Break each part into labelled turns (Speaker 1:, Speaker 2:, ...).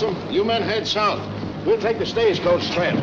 Speaker 1: Folsom, you men head south. We'll take the stagecoach trail.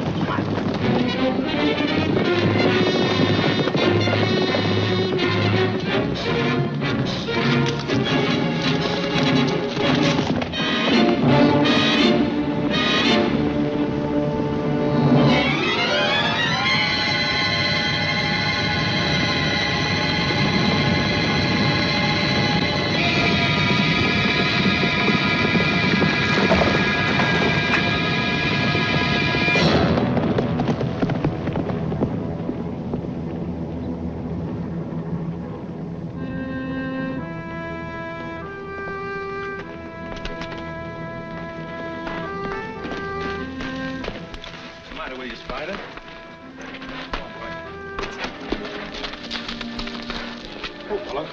Speaker 1: Come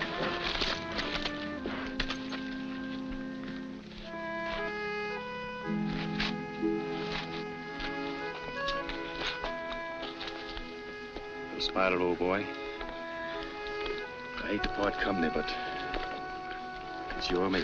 Speaker 2: Spider, old boy. I hate to part company, but it's you or me.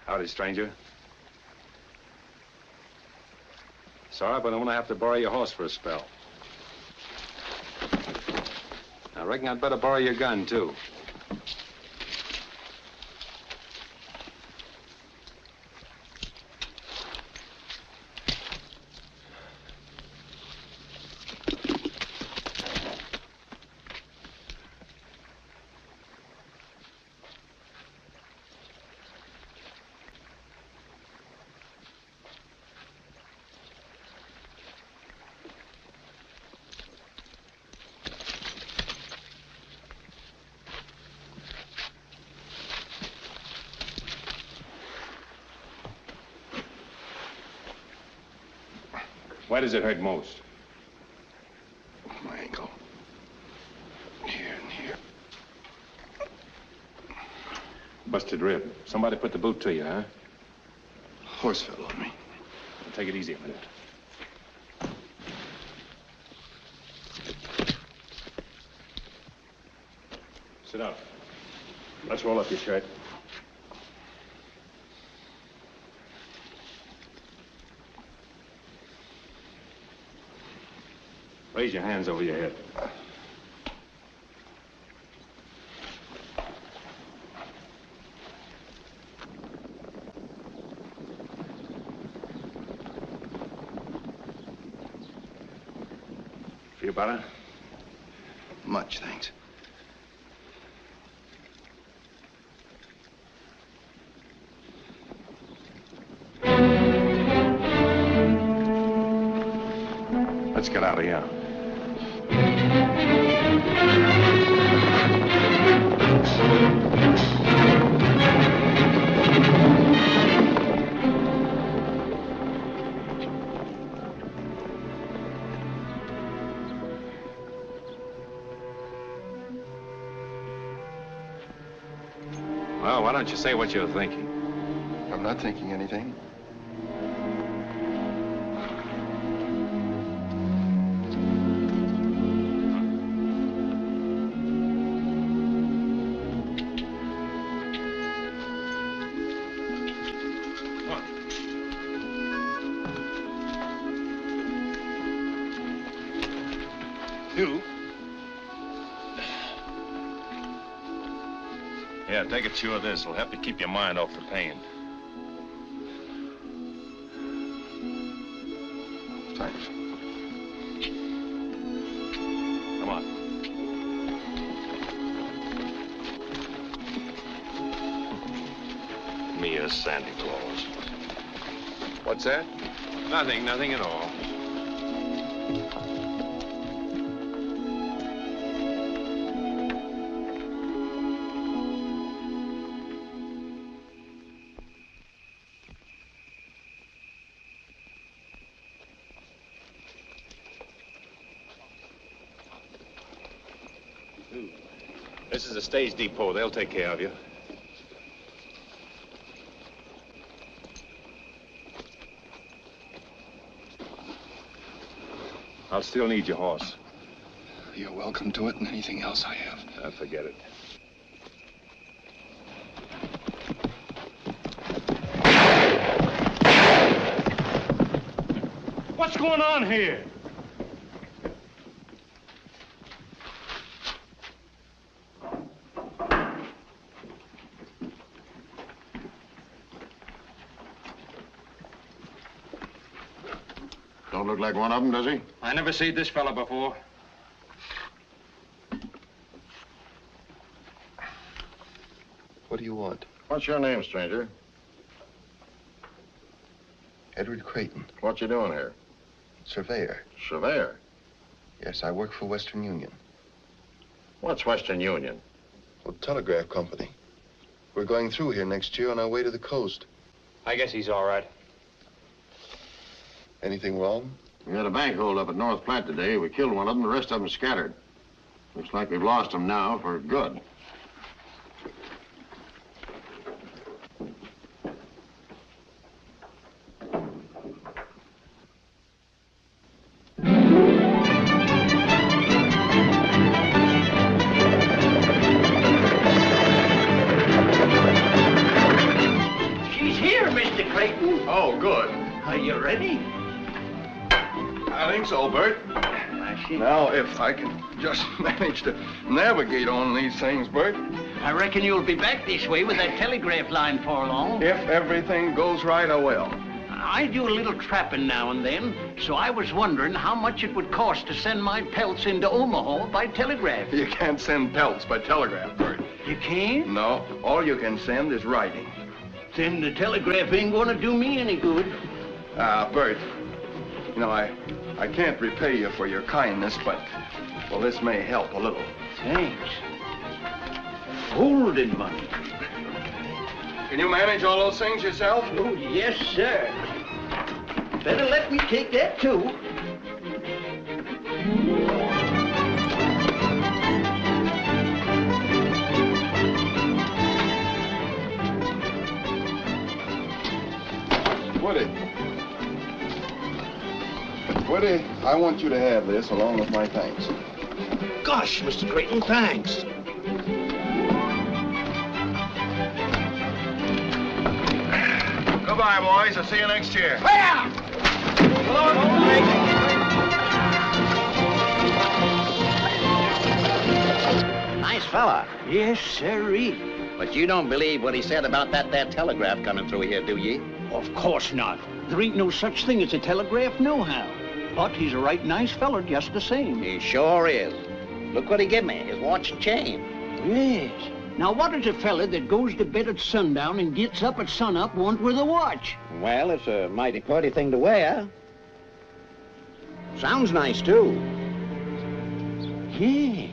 Speaker 2: Howdy, stranger. Sorry, but I'm gonna have to borrow your horse for a spell. I reckon I'd better borrow your gun, too. Why does it hurt most?
Speaker 1: My ankle. Here and here.
Speaker 2: Busted rib. Somebody put the boot to you, huh?
Speaker 1: Horse fell on me.
Speaker 2: Well, take it easy a minute. Sit down. Let's roll up your shirt. Raise your hands over your head. Feel better?
Speaker 1: Much, thanks.
Speaker 2: Let's get out of here. Well, why don't you say what you're thinking?
Speaker 1: I'm not thinking anything.
Speaker 2: You? Yeah, take a chew of this. It'll help you keep your mind off the pain.
Speaker 1: Thanks.
Speaker 2: Come on. Me a Santa Claus.
Speaker 1: What's that?
Speaker 2: Nothing at all. This is a stage depot. They'll take care of you. I'll still need your horse.
Speaker 3: You're welcome to it and anything else I have.
Speaker 2: Forget it.
Speaker 4: What's going on here?
Speaker 1: Don't look like one of them, does he?
Speaker 4: I never seen this fella before.
Speaker 3: What do you want?
Speaker 1: What's your name, stranger?
Speaker 3: Edward Creighton,
Speaker 1: What you doing here?
Speaker 3: surveyor.
Speaker 1: Surveyor.
Speaker 3: Yes, I work for Western Union.
Speaker 1: What's Western Union?
Speaker 3: Well, telegraph company. We're going through here next year on our way to the coast.
Speaker 4: I guess he's all right.
Speaker 3: Anything wrong?
Speaker 1: We had a bank hold up at North Platte today. We killed one of them. The rest of them scattered. Looks like we've lost them now for good.
Speaker 5: She's here, Mr. Creighton.
Speaker 3: Oh, good.
Speaker 5: Are you ready?
Speaker 3: I think so, Bert. Now, if I can just manage to navigate on these things, Bert.
Speaker 5: I reckon you'll be back this way with that telegraph line for long.
Speaker 3: If everything goes right, I will.
Speaker 5: I do a little trapping now and then, so I was wondering how much it would cost to send my pelts into Omaha by telegraph.
Speaker 3: You can't send pelts by telegraph, Bert.
Speaker 5: You can't?
Speaker 3: No, all you can send is writing.
Speaker 5: Then the telegraph ain't gonna do me any good.
Speaker 3: Bert, you know, I can't repay you for your kindness, but, well, this may help a little.
Speaker 5: Thanks. Holding money.
Speaker 3: Can you manage all those things yourself?
Speaker 5: Oh, yes, sir. Better let me take that, too.
Speaker 3: Woody, I want you to have this along with my thanks.
Speaker 1: Gosh, Mr. Creighton, thanks.
Speaker 3: Goodbye, boys. I'll see you next year.
Speaker 6: Nice fella.
Speaker 5: Yes, sirree.
Speaker 6: But you don't believe what he said about that there telegraph coming through here, do ye?
Speaker 5: Of course not. There ain't no such thing as a telegraph nohow. But he's a right nice feller just the same.
Speaker 6: He sure is. Look what he give me, his watch and chain.
Speaker 5: Yes. Now, what is a fella that goes to bed at sundown and gets up at sunup want with a watch?
Speaker 6: Well, it's a mighty pretty thing to wear. Sounds nice, too.
Speaker 5: Yes.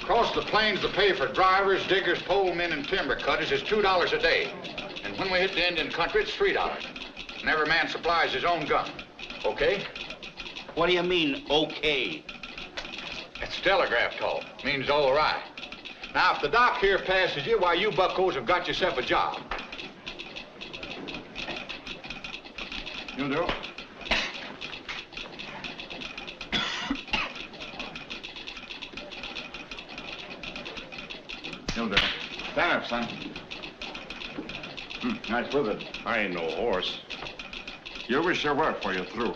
Speaker 7: Across the plains, the pay for drivers, diggers, pole men, and timber cutters is $2 a day. And when we hit the Indian country, it's $3. And every man supplies his own gun. Okay?
Speaker 5: What do you mean, okay?
Speaker 7: It's telegraph talk. Means all right. Now, if the doc here passes you, why, you buckos have got yourself a job. You do? You'll do. Stand up, son. Nice with it.
Speaker 4: I ain't no horse.
Speaker 7: You wish you were for you're through.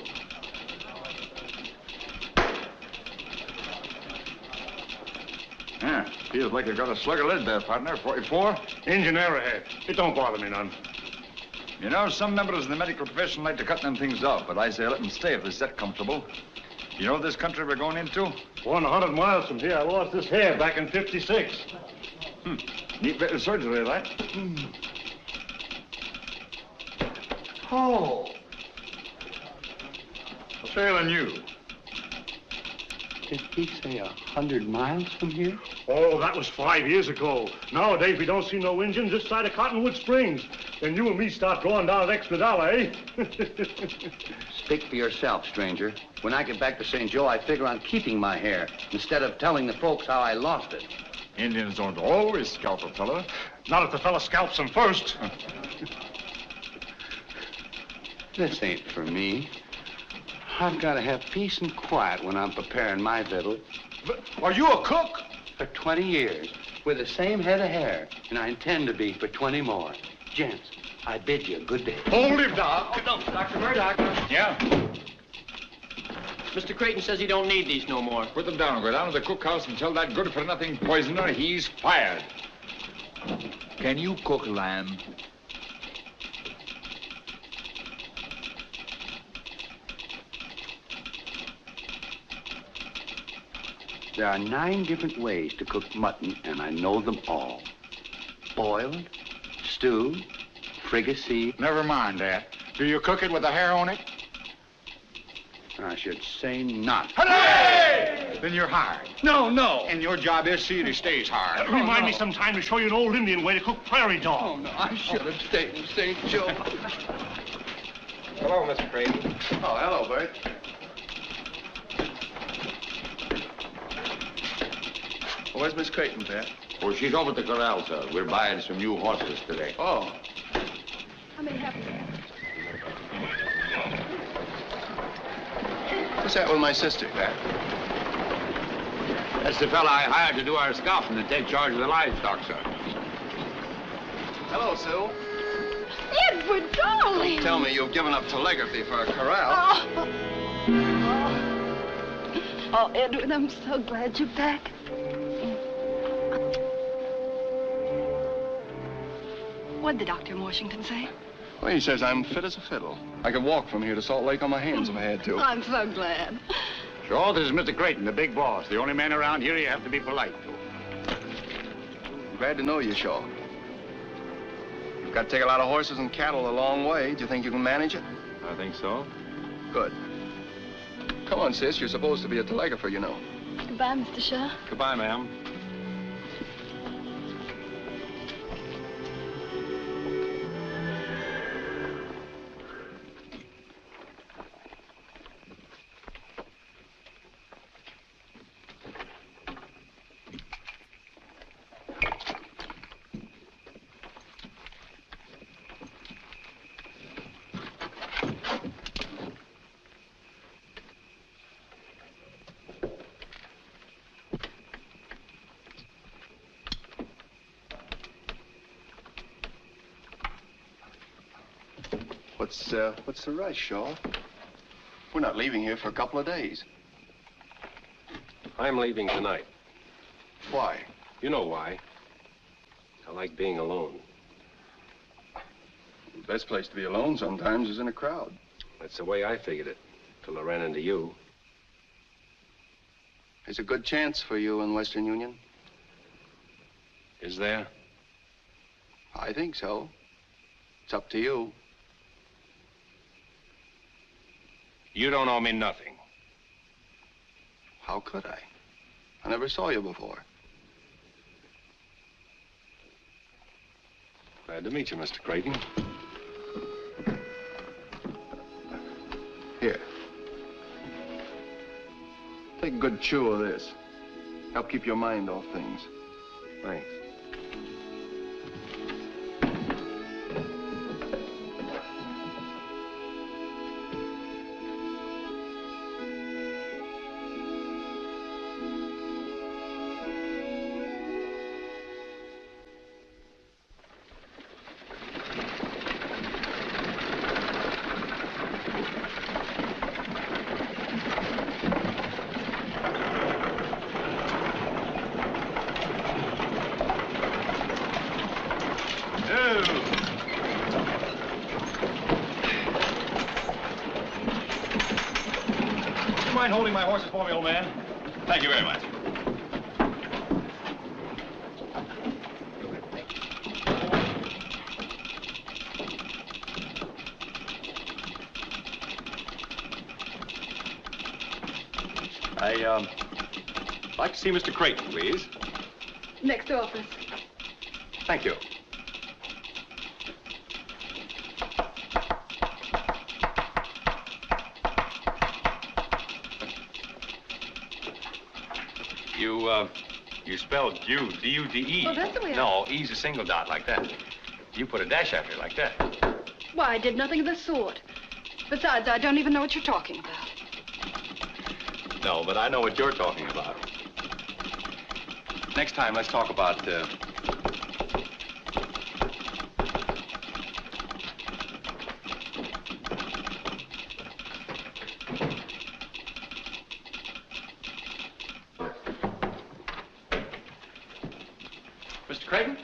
Speaker 7: Yeah, feels like you got a slug of lead there, partner. 44?
Speaker 4: Engine ahead. It don't bother me none.
Speaker 7: You know, some members of the medical profession like to cut them things off, but I say let them stay if they're that comfortable. You know this country we're going into?
Speaker 4: 100 miles from here, I lost this hair back in '56.
Speaker 7: Neat bit of surgery, that.
Speaker 5: Oh,
Speaker 7: What's failing you?
Speaker 5: did he say 100 miles from here?
Speaker 4: Oh, that was 5 years ago. Nowadays, we don't see no engines this side of Cottonwood Springs. Then you and me start drawing down an extra dollar, eh?
Speaker 5: Speak for yourself, stranger. When I get back to St. Joe, I figure on keeping my hair instead of telling the folks how I lost it.
Speaker 7: Indians don't always scalp a fella.
Speaker 4: Not if the fella scalps them first.
Speaker 5: This ain't for me. I've got to have peace and quiet when I'm preparing my victual.
Speaker 7: Are you a cook?
Speaker 5: For 20 years, with the same head of hair, and I intend to be for 20 more. Gents, I bid you a good day.
Speaker 7: Hold him, Doc.
Speaker 8: Dr. Murdoch,
Speaker 7: Yeah?
Speaker 8: Mr. Creighton says he don't need these no more.
Speaker 7: Put them down. Go down to the cookhouse and tell that good-for-nothing poisoner he's fired. Can you cook lamb?
Speaker 5: There are 9 different ways to cook mutton, and I know them all. Boiled, stewed, fricasseed.
Speaker 7: Never mind that. Do you cook it with the hair on it?
Speaker 5: I should say not.
Speaker 7: Hooray! Then you're hired.
Speaker 5: No, no.
Speaker 7: And your job is see that he stays hired.
Speaker 4: Remind me sometime to show you an old Indian way to cook prairie dog.
Speaker 5: Oh, no, I should have stayed in St. Joe.
Speaker 2: Hello, Mr. Creighton.
Speaker 5: Oh, hello, Bert. Where's Miss Creighton, Pat?
Speaker 1: Well, she's over at the corral, sir. We're buying some new horses today.
Speaker 5: Oh.
Speaker 9: How many have
Speaker 5: What's that with my sister, Pat?
Speaker 1: That's the fella I hired to do our scouting and take charge of the livestock, sir.
Speaker 5: Hello, Sue.
Speaker 9: Edward, darling!
Speaker 5: Tell me you've given up telegraphy for a corral.
Speaker 9: Oh. Oh, Edward, I'm so glad you're back. What'd the doctor in Washington say?
Speaker 3: Well, he says I'm fit as a fiddle. I could walk from here to Salt Lake on my hands if I had to.
Speaker 9: I'm so glad.
Speaker 1: Sure, this is Mr. Creighton, the big boss. The only man around here you have to be polite to.
Speaker 3: Glad to know you, Shaw. You've got to take a lot of horses and cattle a long way. Do you think you can manage it?
Speaker 2: I think so.
Speaker 3: Good. Come on, sis. You're supposed to be a telegrapher, you know.
Speaker 9: Goodbye, Mr. Shaw.
Speaker 2: Goodbye, ma'am.
Speaker 3: What's the rush, Shaw? We're not leaving here for a couple of days.
Speaker 2: I'm leaving tonight.
Speaker 3: Why?
Speaker 2: You know why. I like being alone.
Speaker 3: The best place to be alone sometimes is in a crowd.
Speaker 2: That's the way I figured it, till I ran into you.
Speaker 3: There's a good chance for you in Western Union.
Speaker 2: Is there?
Speaker 3: I think so. It's up to you.
Speaker 2: You don't owe me nothing.
Speaker 3: How could I? I never saw you before.
Speaker 2: Glad to meet you, Mr. Creighton.
Speaker 3: Here. Take a good chew of this. Help keep your mind off things.
Speaker 2: Thanks. mind holding my horses for me, old man? Thank you very much. I'd like to see Mr. Creighton, please.
Speaker 9: Next office.
Speaker 2: Thank you. You spelled Jude, D-U-D-E.
Speaker 9: Oh, that's the way
Speaker 2: No, E's a single dot like that. You put a dash after it like that.
Speaker 9: Why, I did nothing of the sort. Besides, I don't even know what you're talking about.
Speaker 2: No, but I know what you're talking about. Next time, let's talk about, Mr. Creighton?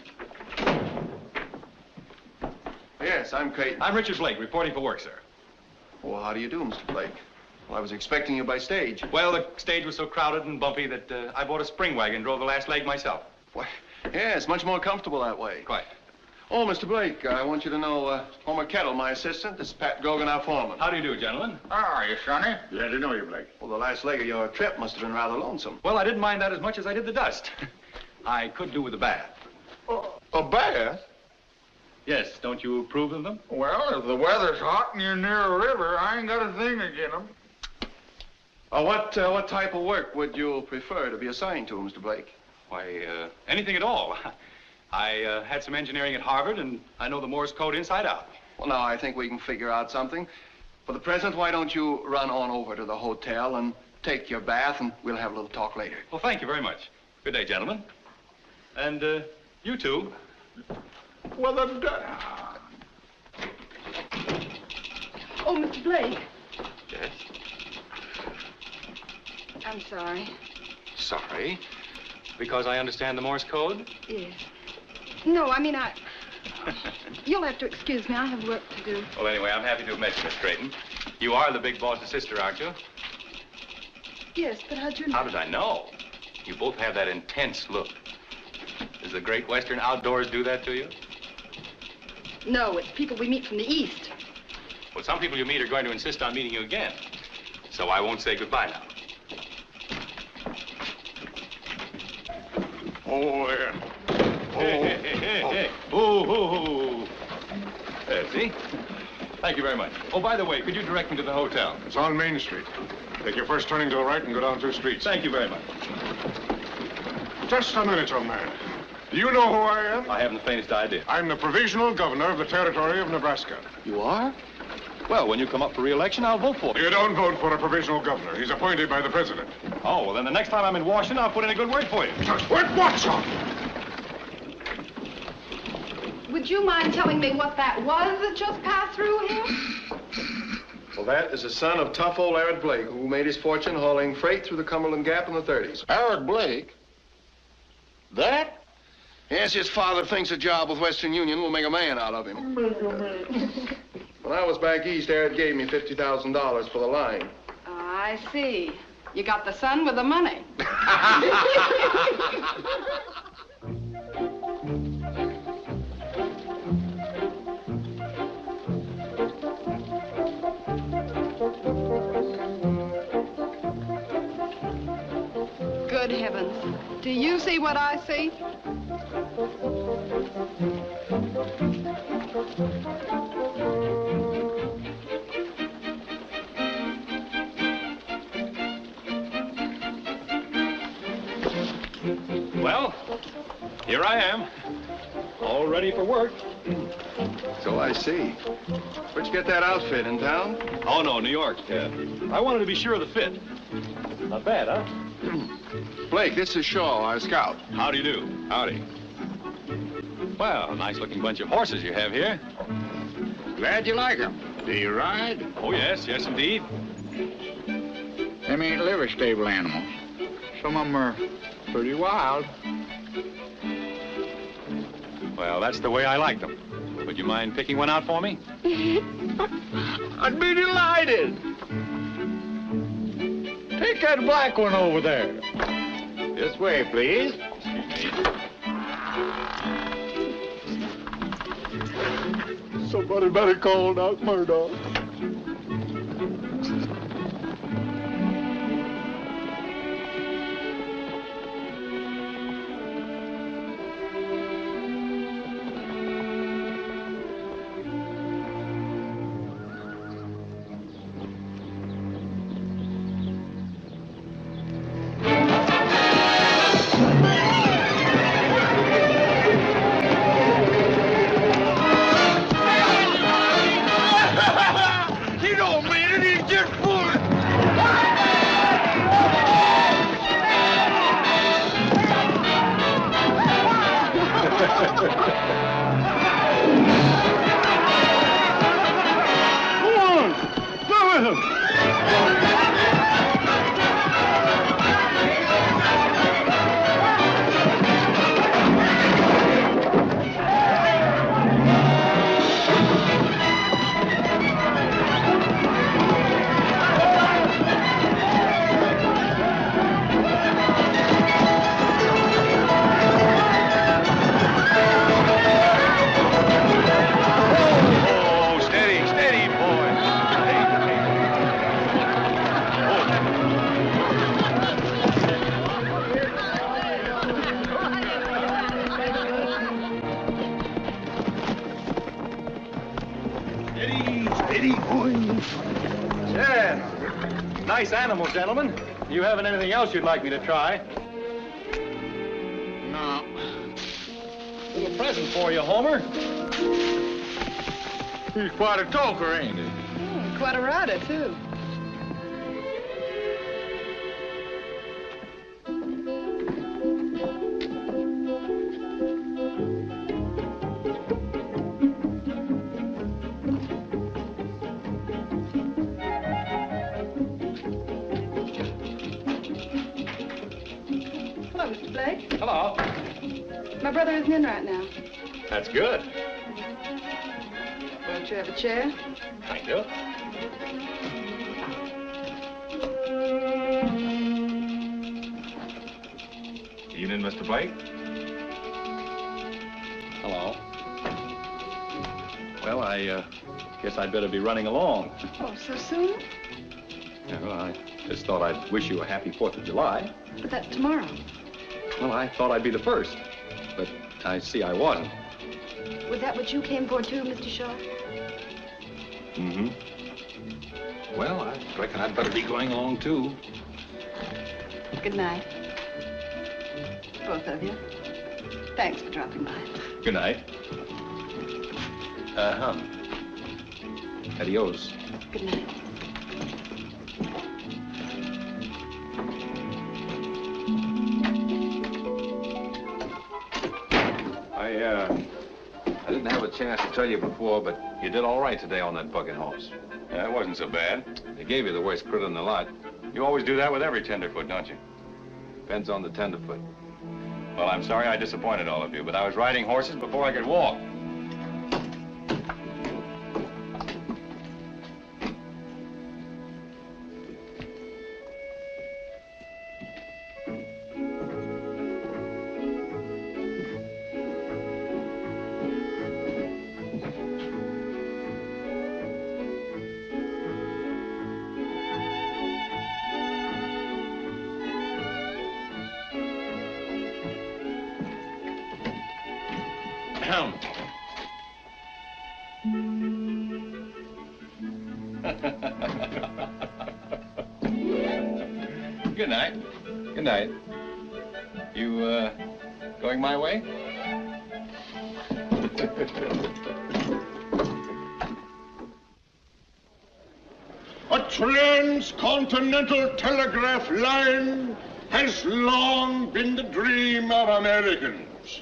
Speaker 3: Yes, I'm Creighton.
Speaker 2: I'm Richard Blake, reporting for work, sir.
Speaker 3: Well, how do you do, Mr. Blake? Well, I was expecting you by stage.
Speaker 2: Well, the stage was so crowded and bumpy that I bought a spring wagon and drove the last leg myself.
Speaker 3: Why, yeah, it's much more comfortable that way.
Speaker 2: Quite.
Speaker 3: Oh, Mr. Blake, I want you to know Homer Kettle, my assistant. This is Pat Gogan, our foreman.
Speaker 2: How do you do, gentlemen?
Speaker 7: How are you, Sonny?
Speaker 1: Glad to know you, Blake.
Speaker 3: Well, the last leg of your trip must have been rather lonesome.
Speaker 2: Well, I didn't mind that as much as I did the dust. I could do with a bath.
Speaker 3: A bath?
Speaker 2: Yes, don't you approve of them?
Speaker 7: Well, if the weather's hot and you're near a river, I ain't got a thing against them.
Speaker 3: What type of work would you prefer to be assigned to, Mr. Blake?
Speaker 2: Why, anything at all. I had some engineering at Harvard, and I know the Morse code inside out.
Speaker 3: Well, now, I think we can figure out something. For the present, why don't you run on over to the hotel and take your bath, and we'll have a little talk later.
Speaker 2: Well, thank you very much. Good day, gentlemen. And, you too.
Speaker 3: Well,
Speaker 9: Oh, Mr. Blake.
Speaker 2: Yes?
Speaker 9: I'm sorry.
Speaker 2: Sorry? Because I understand the Morse code?
Speaker 9: Yes. No, I mean, You'll have to excuse me. I have work to do.
Speaker 2: Well, anyway, I'm happy to have met you, Miss Creighton. You are the big boss's sister, aren't you?
Speaker 9: Yes, but how'd you know?
Speaker 2: How did I know? You both have that intense look. Does the great Western outdoors do that to you?
Speaker 9: No, it's people we meet from the East.
Speaker 2: Well, some people you meet are going to insist on meeting you again. So I won't say goodbye now.
Speaker 3: Oh, yeah.
Speaker 2: Hey. Oh. There, see? Thank you very much. Oh, by the way, could you direct me to the hotel?
Speaker 1: It's on Main Street. Take your first turning to the right and go down 2 streets.
Speaker 2: Thank you very much.
Speaker 1: Just a minute, young man. Do you know who I am?
Speaker 2: I haven't the faintest idea.
Speaker 1: I'm the provisional governor of the territory of Nebraska.
Speaker 3: You are?
Speaker 2: Well, when you come up for re-election, I'll vote for you.
Speaker 1: You don't vote for a provisional governor. He's appointed by the president.
Speaker 2: Oh, well, then the next time I'm in Washington, I'll put in a good word for you.
Speaker 1: Just wait, watch out!
Speaker 9: Would you mind telling me what that was that just passed through here?
Speaker 3: Well, that is the son of tough old Eric Blake, who made his fortune hauling freight through the Cumberland Gap in the 30s.
Speaker 1: Eric Blake? That?
Speaker 3: Yes, his father thinks a job with Western Union will make a man out of him. When I was back east, Eric gave me $50,000 for the line.
Speaker 9: I see. You got the son with the money. Good heavens. Do you see what I see?
Speaker 2: Well, here I am, all ready for work.
Speaker 3: So I see. Where'd you get that outfit, in town?
Speaker 2: Oh, no, New York. I wanted to be sure of the fit. Not bad, huh?
Speaker 3: Blake, this is Shaw, our scout.
Speaker 2: How do you do? Howdy. Well, a nice-looking bunch of horses you have here.
Speaker 7: Glad you like 'em. Do you ride?
Speaker 2: Oh, yes, indeed.
Speaker 7: Them ain't liver stable animals. Some of 'em are pretty wild.
Speaker 2: Well, that's the way I like them. Would you mind picking one out for me?
Speaker 7: I'd be delighted. Take that black one over there.
Speaker 2: This way, please.
Speaker 3: Somebody better call Doc Murdoch.
Speaker 2: Nice animal, gentlemen. You haven't anything else you'd like me to try?
Speaker 7: No.
Speaker 2: A little present for you, Homer.
Speaker 7: He's quite a talker, ain't he?
Speaker 9: Quite a rider, too. Hello, Mr. Blake.
Speaker 2: Hello.
Speaker 9: My brother isn't in right now.
Speaker 2: That's good.
Speaker 9: Won't you have a chair?
Speaker 2: Thank you. Evening, Mr. Blake. Hello. Well, I guess I'd better be running along.
Speaker 9: Oh, so soon?
Speaker 2: Yeah, well, I just thought I'd wish you a happy 4th of July.
Speaker 9: But that's tomorrow.
Speaker 2: Well, I thought I'd be the first, but I see I wasn't.
Speaker 9: Was that what you came for, too, Mr. Shaw?
Speaker 2: Mm-hmm. Well, I reckon I'd better be going along, too.
Speaker 9: Good night. Both of you. Thanks for dropping by.
Speaker 2: Good night. Uh-huh. Adios.
Speaker 9: Good night.
Speaker 2: I didn't have a chance to tell you before, but you did all right today on that bucking horse. Yeah, it wasn't so bad. They gave you the worst critter in the lot. You always do that with every tenderfoot, don't you? Depends on the tenderfoot. Well, I'm sorry I disappointed all of you, but I was riding horses before I could walk. Good night. Good night. You, going my way?
Speaker 10: A transcontinental telegraph line has long been the dream of Americans.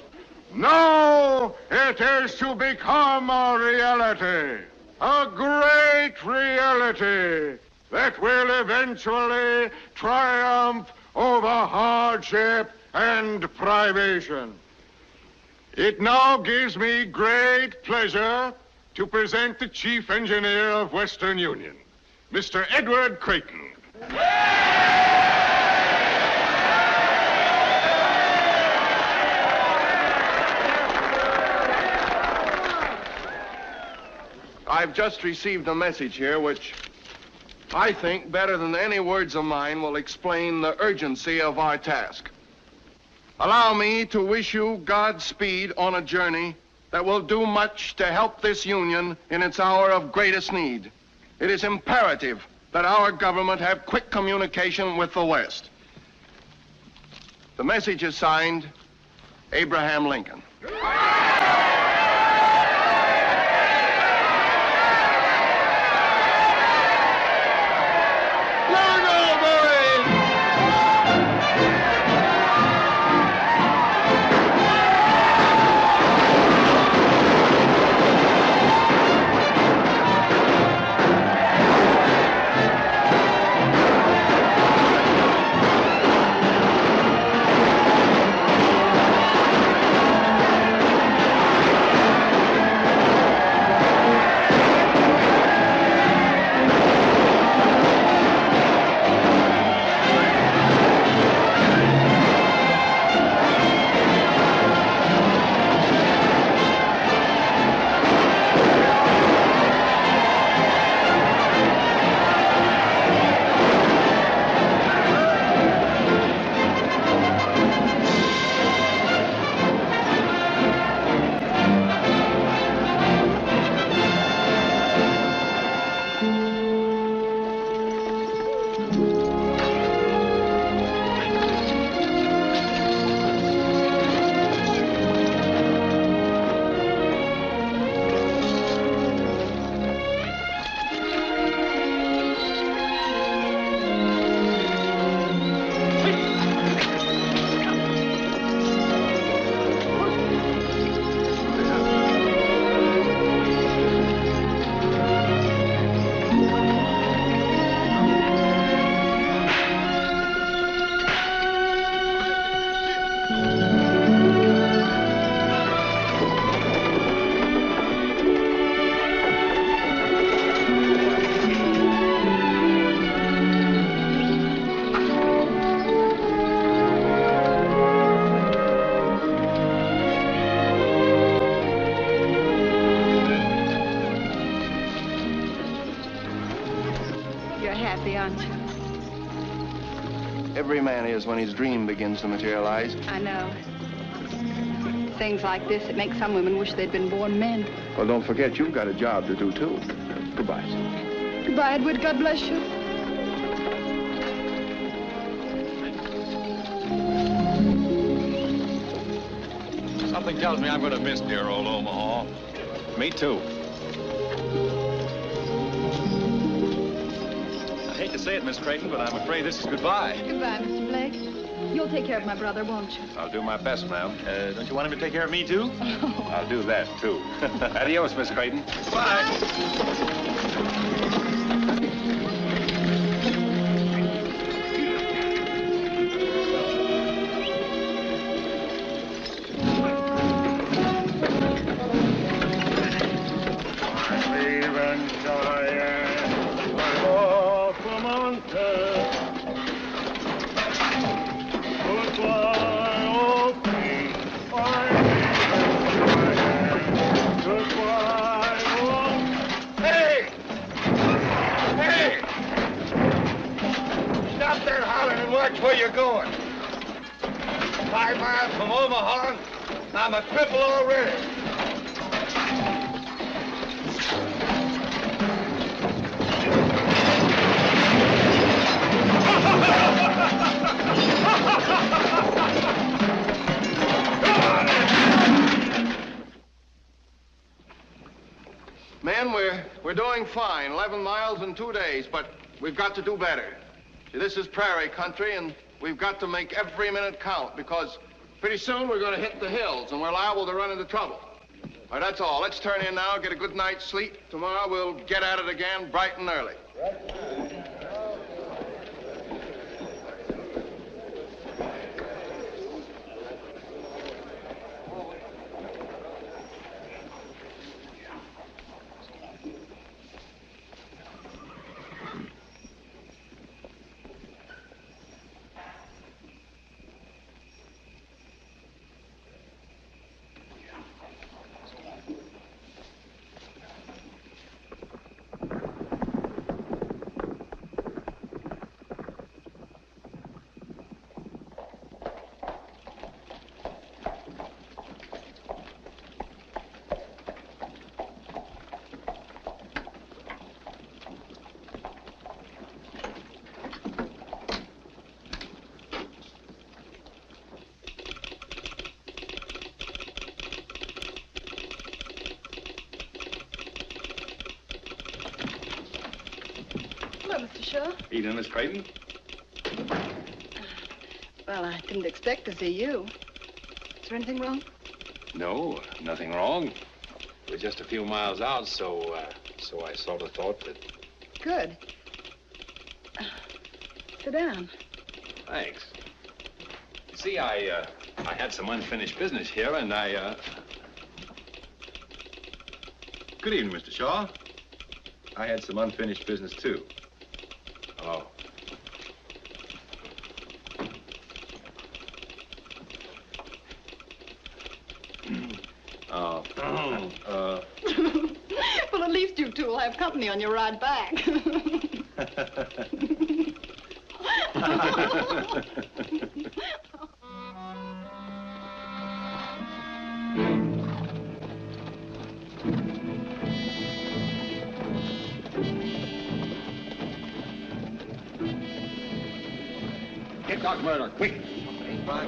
Speaker 10: Now it is to become a reality, a great reality that will eventually triumph over hardship and privation. It now gives me great pleasure to present the chief engineer of Western Union, Mr. Edward Creighton.
Speaker 3: I've just received a message here which I think better than any words of mine will explain the urgency of our task. Allow me to wish you Godspeed on a journey that will do much to help this union in its hour of greatest need. It is imperative that our government have quick communication with the West. The message is signed, Abraham Lincoln. Every man is when his dream begins to materialize.
Speaker 9: I know. Things like this, it makes some women wish they'd been born men.
Speaker 3: Well, don't forget, you've got a job to do, too. Goodbye, son.
Speaker 9: Goodbye, Edward. God bless you.
Speaker 2: Something tells me I'm going to miss dear old Omaha. Me too. I hate to say it, Miss Creighton, but I'm afraid this is goodbye.
Speaker 9: Goodbye, Mr. Blake. You'll take care of my brother, won't you?
Speaker 2: I'll do my best, ma'am. Don't you want him to take care of me, too?
Speaker 9: Oh.
Speaker 2: I'll do that, too. Adios, Miss Creighton. Bye.
Speaker 3: Where you going? 5 miles from Omaha? I'm a cripple already. Men, we're doing fine. 11 miles in 2 days, but we've got to do better. See, this is prairie country, and we've got to make every minute count, because pretty soon we're going to hit the hills, and we're liable to run into trouble. All right, that's all. Let's turn in now, get a good night's sleep. Tomorrow we'll get at it again bright and early.
Speaker 9: Mr. Shaw?
Speaker 2: Evening, Miss Creighton.
Speaker 9: Well, I didn't expect to see you. Is there anything wrong?
Speaker 2: No, nothing wrong. We're just a few miles out, so I sort of thought that...
Speaker 9: Good. Sit down.
Speaker 2: Thanks. You see, I had some unfinished business here, and Good evening, Mr. Shaw. I had some unfinished business, too. Oh.
Speaker 9: Well, at least you two will have company on your ride back.
Speaker 1: Get Doc Murdoch, quick.
Speaker 7: Well,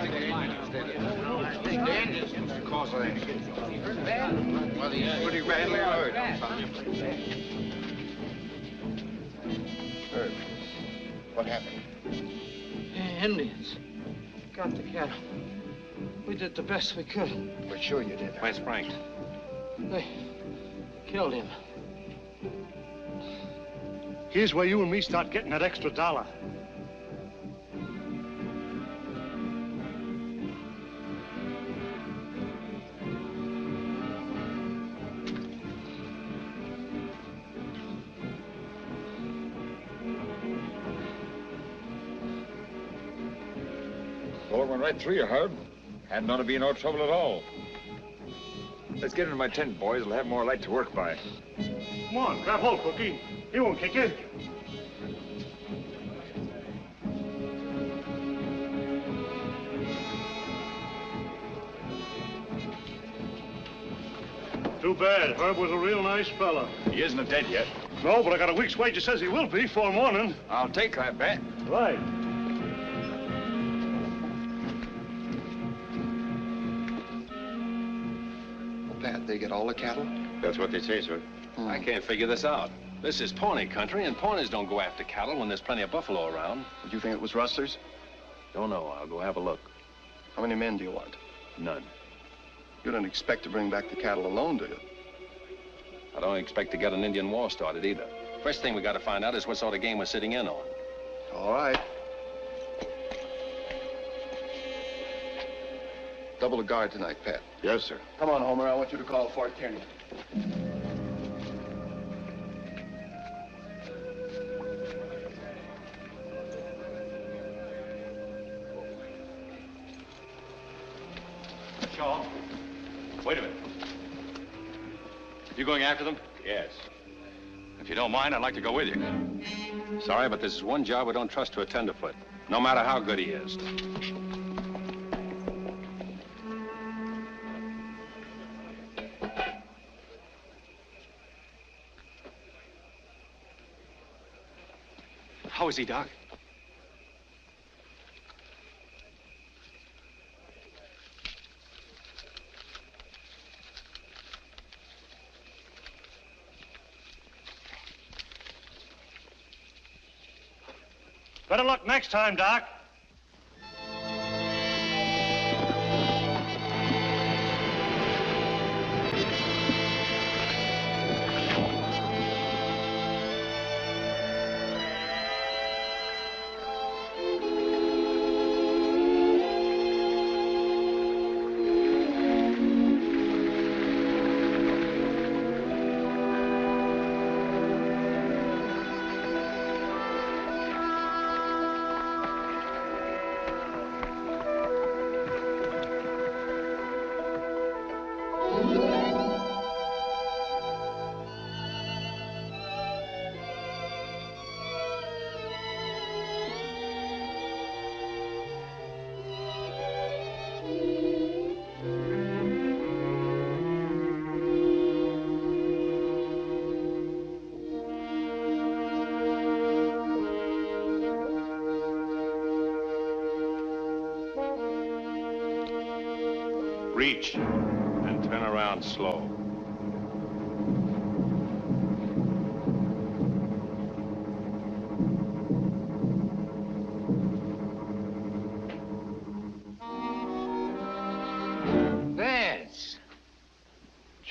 Speaker 7: he's pretty badly hurt.
Speaker 3: Herb, what happened?
Speaker 8: Indians. Got the cattle. We did the best we could.
Speaker 3: We're sure you did.
Speaker 2: Where's Frank?
Speaker 8: They killed him.
Speaker 4: Here's where you and me start getting that extra $1.
Speaker 11: Bullet went right through you, Herb. Hadn't ought to be no trouble at all. Let's get into my tent, boys. We'll have more light to work by.
Speaker 4: Come on, grab hold, Cookie. He won't kick you. Too bad. Herb was a real nice fella.
Speaker 11: He isn't dead yet.
Speaker 4: No, but I got a week's wages says he will be for morning.
Speaker 11: I'll take that bet.
Speaker 4: Right.
Speaker 3: Pat, they get all the cattle?
Speaker 2: That's what they say, sir. I can't figure this out. This is Pawnee country, and Pawnees don't go after cattle when there's plenty of buffalo around.
Speaker 3: Would you think it was rustlers?
Speaker 2: Don't know. I'll go have a look.
Speaker 3: How many men do you want?
Speaker 2: None.
Speaker 3: You don't expect to bring back the cattle alone, do you?
Speaker 2: I don't expect to get an Indian war started either. First thing we got to find out is what sort of game we're sitting in on.
Speaker 3: All right. Double the guard tonight, Pat.
Speaker 1: Yes, sir.
Speaker 3: Come on, Homer. I want you to call Fort Kearney.
Speaker 2: Shaw, wait a minute. You going after them? Yes. If you don't mind, I'd like to go with you. Sorry, but this is one job we don't trust to a tenderfoot, no matter how good he is. How is he, Doc?
Speaker 4: Better luck next time, Doc.
Speaker 2: Reach and turn around slow.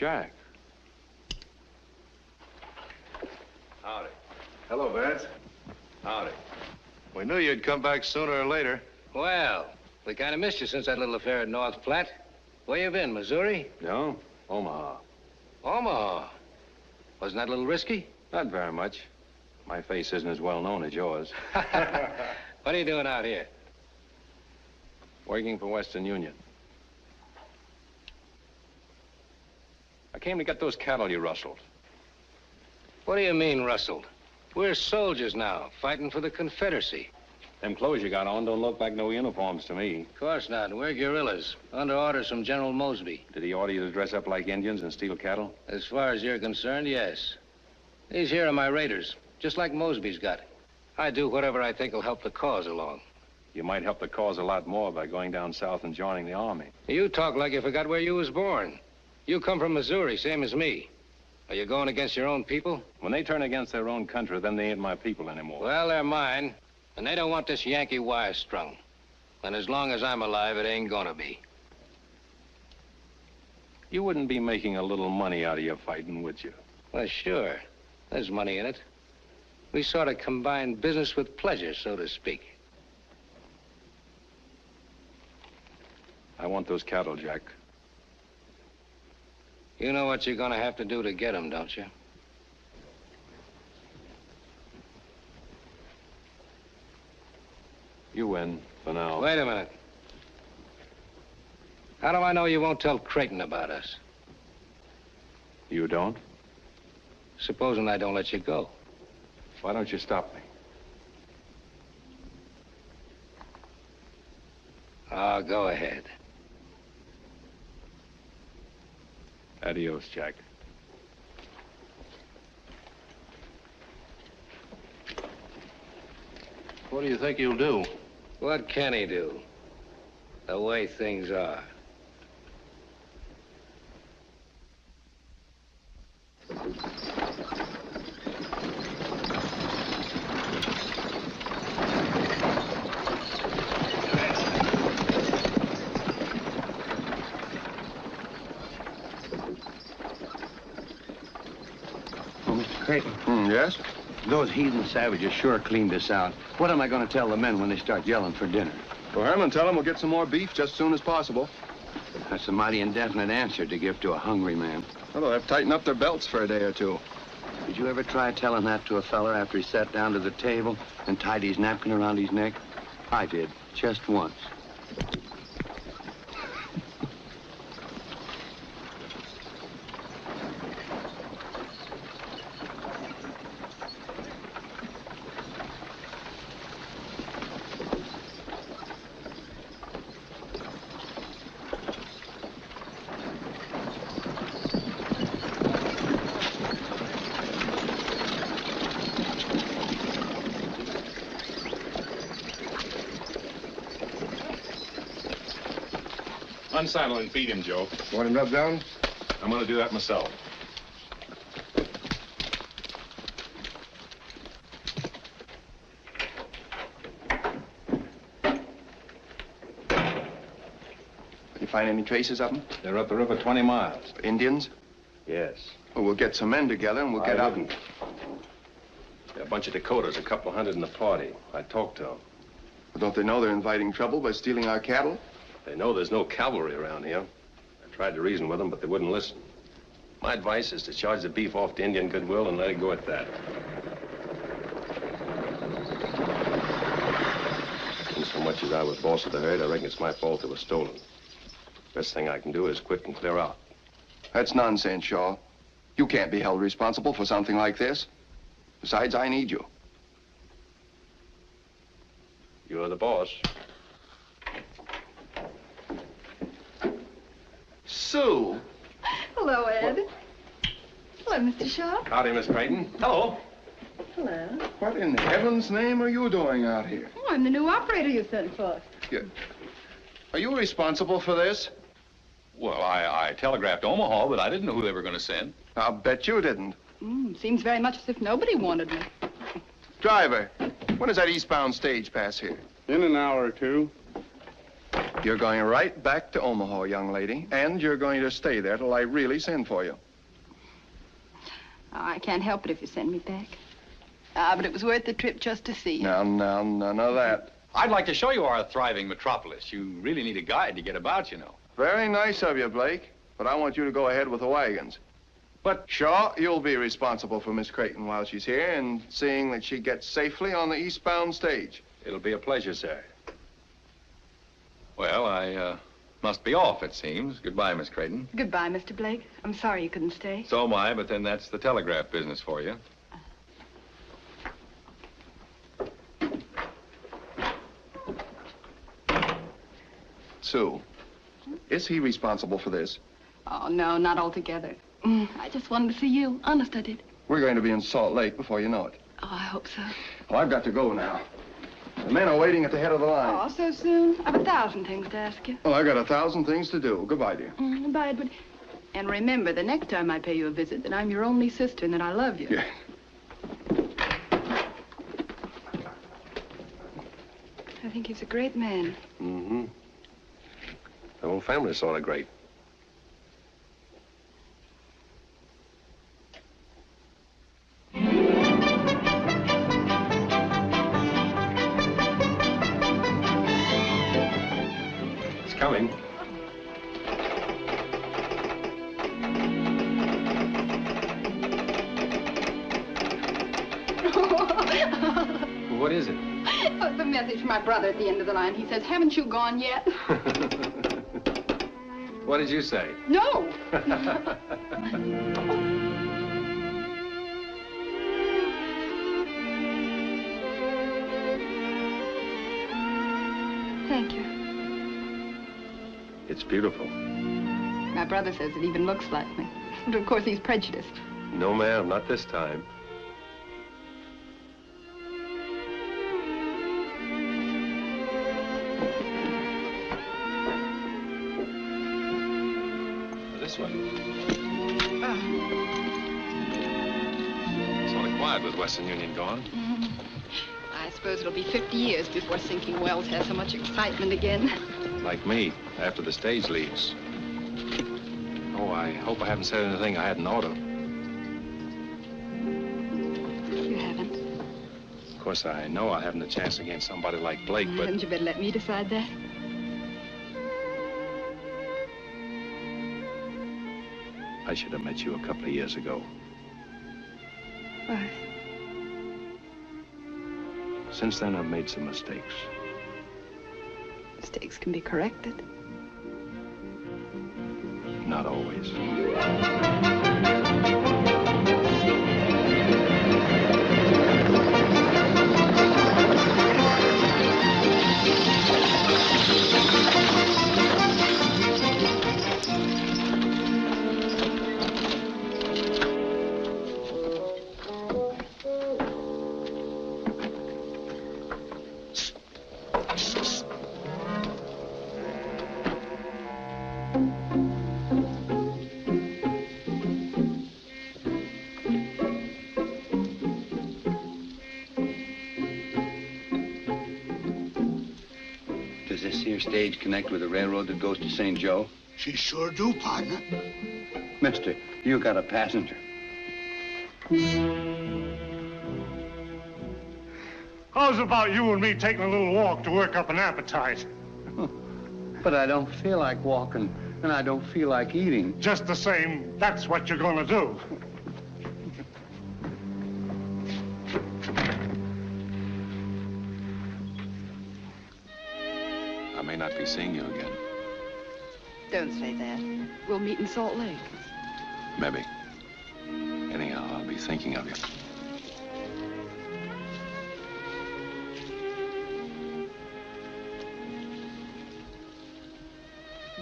Speaker 2: Jack.
Speaker 3: Howdy.
Speaker 12: Hello, Vance.
Speaker 3: Howdy.
Speaker 12: We knew you'd come back sooner or later.
Speaker 13: Well, we kind of missed you since that little affair at North Platte. Where you been, Missouri?
Speaker 2: No, Omaha.
Speaker 13: Omaha. Wasn't that a little risky?
Speaker 2: Not very much. My face isn't as well known as yours.
Speaker 13: What are you doing out here?
Speaker 2: Working for Western Union. I came to get those cattle you rustled.
Speaker 13: What do you mean, rustled? We're soldiers now, fighting for the Confederacy.
Speaker 2: Them clothes you got on don't look like no uniforms to me.
Speaker 13: Of course not. We're guerrillas, under orders from General Mosby.
Speaker 2: Did he order you to dress up like Indians and steal cattle?
Speaker 13: As far as you're concerned, yes. These here are my raiders, just like Mosby's got. I do whatever I think will help the cause along.
Speaker 2: You might help the cause a lot more by going down south and joining the army.
Speaker 13: You talk like you forgot where you was born. You come from Missouri, same as me. Are you going against your own people?
Speaker 2: When they turn against their own country, then they ain't my people anymore.
Speaker 13: Well, they're mine, and they don't want this Yankee wire strung. And as long as I'm alive, it ain't gonna be.
Speaker 2: You wouldn't be making a little money out of your fighting, would you?
Speaker 13: Well, sure. There's money in it. We sort of combine business with pleasure, so to speak.
Speaker 2: I want those cattle, Jack.
Speaker 13: You know what you're gonna have to do to get them, don't you?
Speaker 2: You win, for now.
Speaker 13: Wait a minute. How do I know you won't tell Creighton about us?
Speaker 2: You don't?
Speaker 13: Supposing I don't let you go.
Speaker 2: Why don't you stop me?
Speaker 13: Oh, go ahead.
Speaker 2: Adios, Jack.
Speaker 12: What do you think you'll do?
Speaker 13: What can he do? The way things are.
Speaker 5: Creighton.
Speaker 3: Yes?
Speaker 5: Those heathen savages sure cleaned us out. What am I going to tell the men when they start yelling for dinner?
Speaker 3: Well, Herman, tell them we'll get some more beef just as soon as possible.
Speaker 5: That's a mighty indefinite answer to give to a hungry man.
Speaker 3: Well, they'll have to tighten up their belts for a day or two.
Speaker 5: Did you ever try telling that to a feller after he sat down to the table and tied his napkin around his neck? I did, just once.
Speaker 11: Unsaddle and feed him, Joe.
Speaker 3: Want him rubbed down?
Speaker 11: I'm gonna do that myself.
Speaker 3: You find any traces of them?
Speaker 2: They're up the river 20 miles.
Speaker 3: Indians?
Speaker 2: Yes.
Speaker 3: Well, we'll get some men together and we'll get out.
Speaker 2: There are a bunch of Dakotas, a couple hundred in the party. I talked to them.
Speaker 3: Well, don't they know they're inviting trouble by stealing our cattle?
Speaker 2: They know there's no cavalry around here. I tried to reason with them, but they wouldn't listen. My advice is to charge the beef off to Indian goodwill and let it go at that. And so much as I was boss of the herd, I reckon it's my fault they were stolen. Best thing I can do is quit and clear out.
Speaker 3: That's nonsense, Shaw. You can't be held responsible for something like this. Besides, I need you.
Speaker 2: You're the boss.
Speaker 3: Sue.
Speaker 9: Hello, Ed. Hello, Mr. Shaw.
Speaker 2: Howdy, Miss Creighton. Hello.
Speaker 9: Hello.
Speaker 3: What in heaven's name are you doing out here?
Speaker 9: Oh, I'm the new operator you sent for.
Speaker 3: Are you responsible for this?
Speaker 14: Well, I telegraphed Omaha, but I didn't know who they were going to send.
Speaker 3: I'll bet you didn't.
Speaker 9: Seems very much as if nobody wanted me.
Speaker 3: Driver, when does that eastbound stage pass here?
Speaker 12: In an hour or two.
Speaker 3: You're going right back to Omaha, young lady, and you're going to stay there till I really send for you.
Speaker 9: Oh, I can't help it if you send me back. But it was worth the trip just to see you.
Speaker 3: Now, none of that.
Speaker 14: I'd like to show you our thriving metropolis. You really need a guide to get about, you know.
Speaker 3: Very nice of you, Blake, but I want you to go ahead with the wagons. But, Shaw, you'll be responsible for Miss Creighton while she's here and seeing that she gets safely on the eastbound stage.
Speaker 14: It'll be a pleasure, sir. Well, I must be off, it seems. Goodbye, Miss Creighton.
Speaker 9: Goodbye, Mr. Blake. I'm sorry you couldn't stay.
Speaker 14: So am I, but then that's the telegraph business for you.
Speaker 3: Sue, is he responsible for this?
Speaker 9: Oh, no, not altogether. I just wanted to see you. Honest, I did.
Speaker 3: We're going to be in Salt Lake before you know it.
Speaker 9: Oh, I hope so.
Speaker 3: Well, I've got to go now. The men are waiting at the head of the line.
Speaker 9: Oh, so soon? I've 1,000 things to ask you.
Speaker 3: Well, I've got 1,000 things to do. Goodbye, dear.
Speaker 9: Goodbye, Edward. And remember, the next time I pay you a visit, that I'm your only sister and that I love you.
Speaker 3: Yeah.
Speaker 9: I think he's a great man.
Speaker 12: Mm-hmm. The whole family's sort of great. It's coming.
Speaker 14: What is it?
Speaker 9: Oh, it's a message from my brother at the end of the line. He says, haven't you gone yet?
Speaker 14: What did you say?
Speaker 9: No. Thank you.
Speaker 12: It's beautiful.
Speaker 9: My brother says it even looks like me. But of course, he's prejudiced.
Speaker 12: No, ma'am, not this time.
Speaker 14: This way. Sort of quiet with Western Union gone.
Speaker 9: I suppose it'll be 50 years before Sinking Wells has so much excitement again.
Speaker 14: Like me, after the stage leaves. Oh, I hope I haven't said anything I hadn't ought to.
Speaker 9: You haven't.
Speaker 14: Of course, I know I haven't a chance against somebody like Blake, but...
Speaker 9: Hadn't you better let me decide that?
Speaker 14: I should have met you a couple of years ago.
Speaker 9: Why?
Speaker 14: Since then, I've made some mistakes.
Speaker 9: Mistakes can be corrected.
Speaker 14: Not always.
Speaker 5: Does this here stage connect with the railroad that goes to St. Joe?
Speaker 15: She sure do, partner.
Speaker 5: Mister, you got a passenger.
Speaker 4: How's about you and me taking a little walk to work up an appetite?
Speaker 5: But I don't feel like walking, and I don't feel like eating.
Speaker 4: Just the same, that's what you're gonna do.
Speaker 14: I may not be seeing you again.
Speaker 9: Don't say that. We'll meet in Salt Lake.
Speaker 14: Maybe. Anyhow, I'll be thinking of you.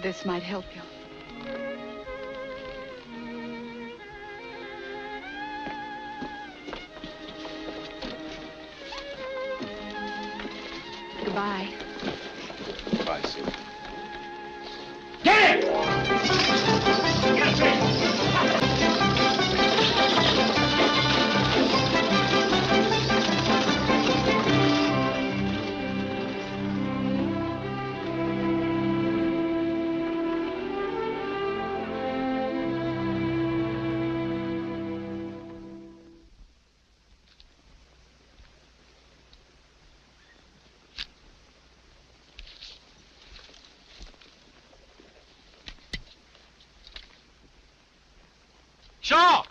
Speaker 9: This might help you. Goodbye.
Speaker 14: Bye, Sue.
Speaker 4: Get it! Get it!
Speaker 16: Shaw!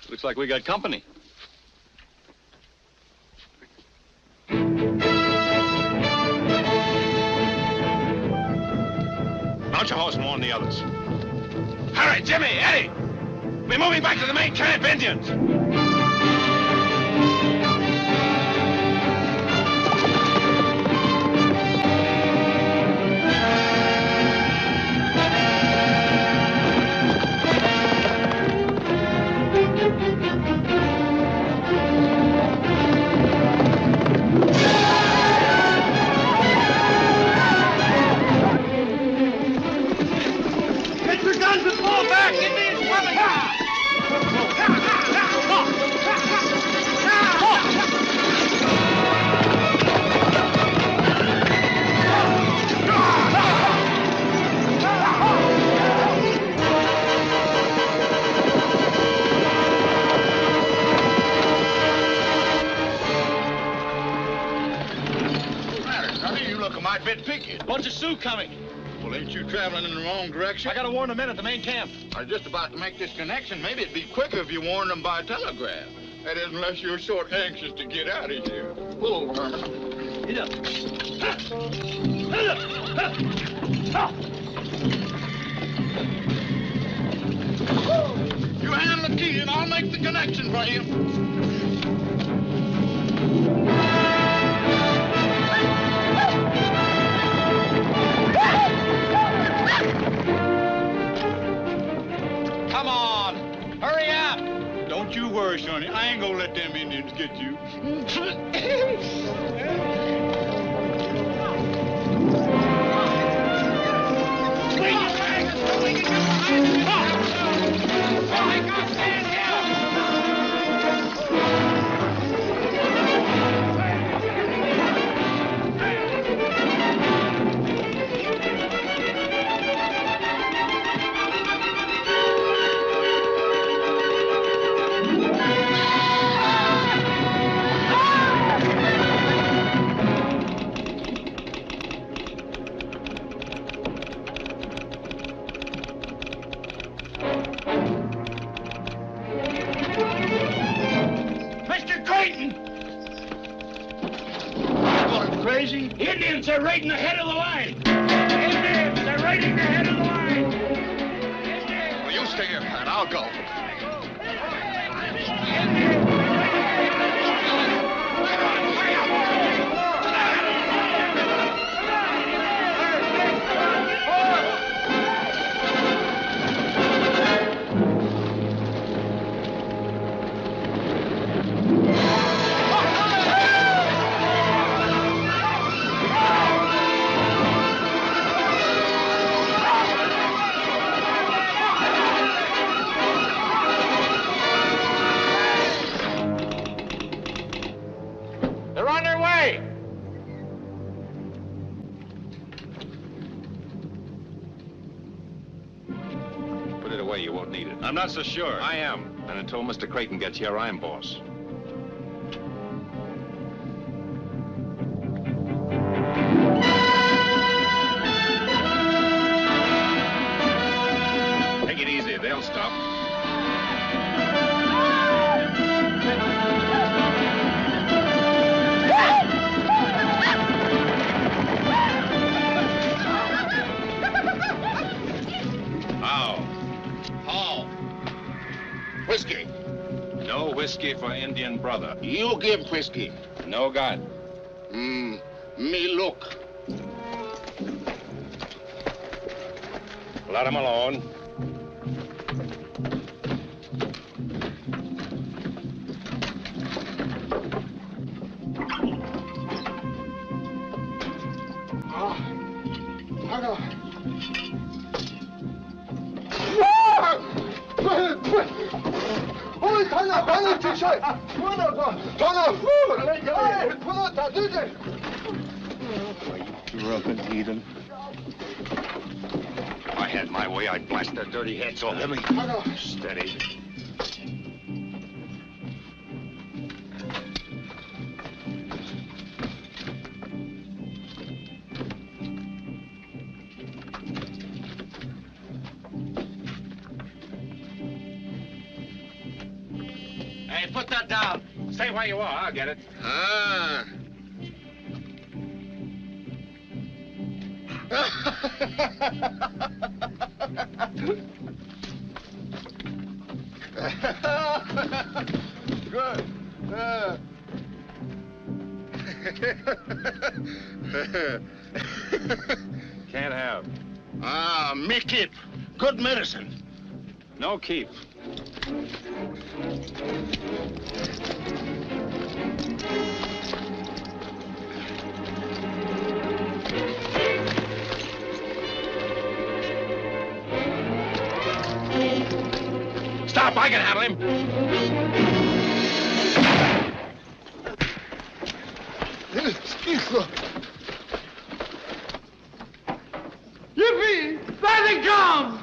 Speaker 16: Looks like we got company.
Speaker 14: Mount your horse and warn the others. All right, Jimmy, Eddie! We're moving back to the main camp, Indians!
Speaker 16: Get your guns and fall back! Indians coming!
Speaker 7: Sonny, you look a mite bit picky.
Speaker 16: Bunch of Sioux coming.
Speaker 7: Well, ain't you traveling in the wrong direction?
Speaker 16: I gotta warn the men at the main camp.
Speaker 7: I was just about to make this connection. Maybe it'd be quicker if you warned them by telegraph. That is, unless you're sort anxious to get out of here. Pull over, Herman.
Speaker 16: Get up.
Speaker 7: You handle the key and I'll make the connection for you.
Speaker 16: Come on! Hurry up!
Speaker 7: Don't you worry, Sonny. I ain't gonna let them Indians get you.
Speaker 16: Mr. Creighton!
Speaker 7: Going crazy?
Speaker 16: Indians are raiding the head of the line! Indians are raiding the head of the line!
Speaker 7: Well, you stay here, Pat. I'll go.
Speaker 16: They're on their way!
Speaker 14: Put it away, you won't need it.
Speaker 16: I'm not so sure.
Speaker 14: I am. And until Mr. Creighton gets here, I'm boss. Take it easy, they'll stop.
Speaker 7: How? Whiskey.
Speaker 14: No whiskey for Indian brother.
Speaker 7: You give whiskey.
Speaker 14: No God.
Speaker 7: Me look.
Speaker 14: Let him alone.
Speaker 10: Drunken heathen.
Speaker 14: If I had my way, I'd blast their dirty heads off. Let me. Steady.
Speaker 8: that down.
Speaker 2: Stay where you are. I'll get it.
Speaker 3: Ah. Good.
Speaker 11: Can't have.
Speaker 10: Ah, me keep. Good medicine.
Speaker 11: No keep.
Speaker 2: Stop! I can handle him.
Speaker 8: Yippee! There they come!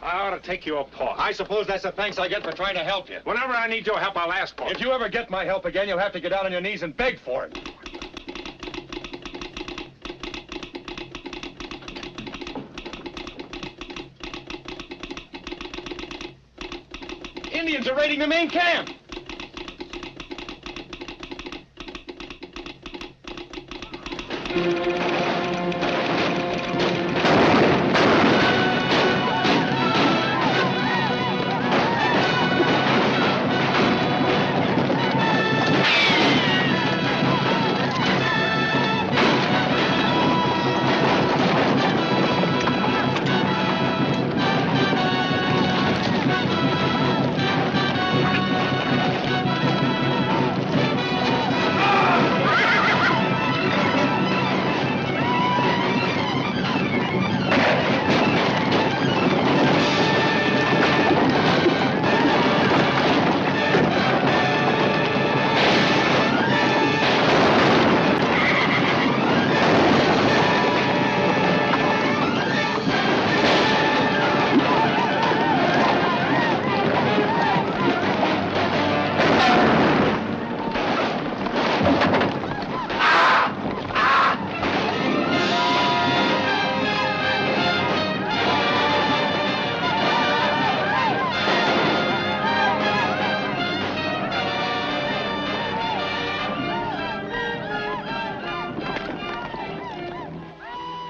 Speaker 2: I ought to take you apart.
Speaker 11: I suppose that's the thanks I get for trying to help you.
Speaker 2: Whenever I need your help, I'll ask for it.
Speaker 11: If you ever get my help again, you'll have to get down on your knees and beg for it. Indians are raiding the main camp.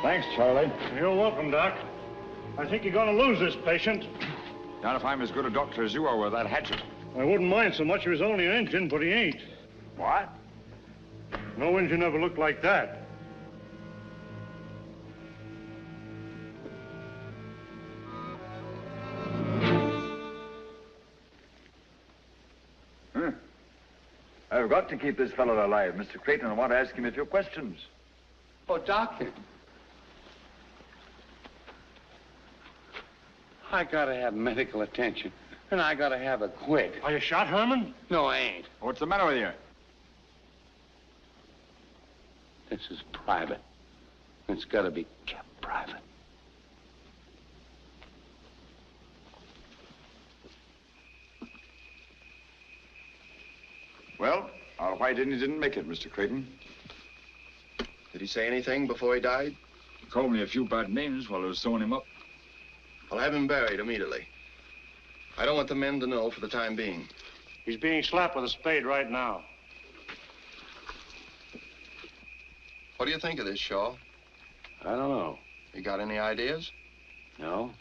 Speaker 4: Thanks, Charlie. You're welcome, Doc. I think you're going to lose this patient.
Speaker 11: Not if I'm as good a doctor as you are with that hatchet.
Speaker 4: I wouldn't mind so much if he was only an Injun, but he ain't.
Speaker 11: What?
Speaker 4: No Injun ever looked like that.
Speaker 11: Huh. I've got to keep this fellow alive, Mr. Creighton. I want to ask him a few questions.
Speaker 5: Oh, Doctor. I gotta have medical attention, and I gotta have it quick.
Speaker 4: Are you shot, Herman?
Speaker 5: No, I ain't.
Speaker 11: What's the matter with you?
Speaker 5: This is private. It's gotta be kept private.
Speaker 11: Well, our white Indian didn't make it, Mr. Creighton.
Speaker 3: Did he say anything before he died?
Speaker 11: He called me a few bad names while I was sewing him up.
Speaker 3: I'll have him buried immediately. I don't want the men to know for the time being.
Speaker 4: He's being slapped with a spade right now.
Speaker 3: What do you think of this, Shaw?
Speaker 5: I don't know.
Speaker 3: You got any ideas?
Speaker 5: No?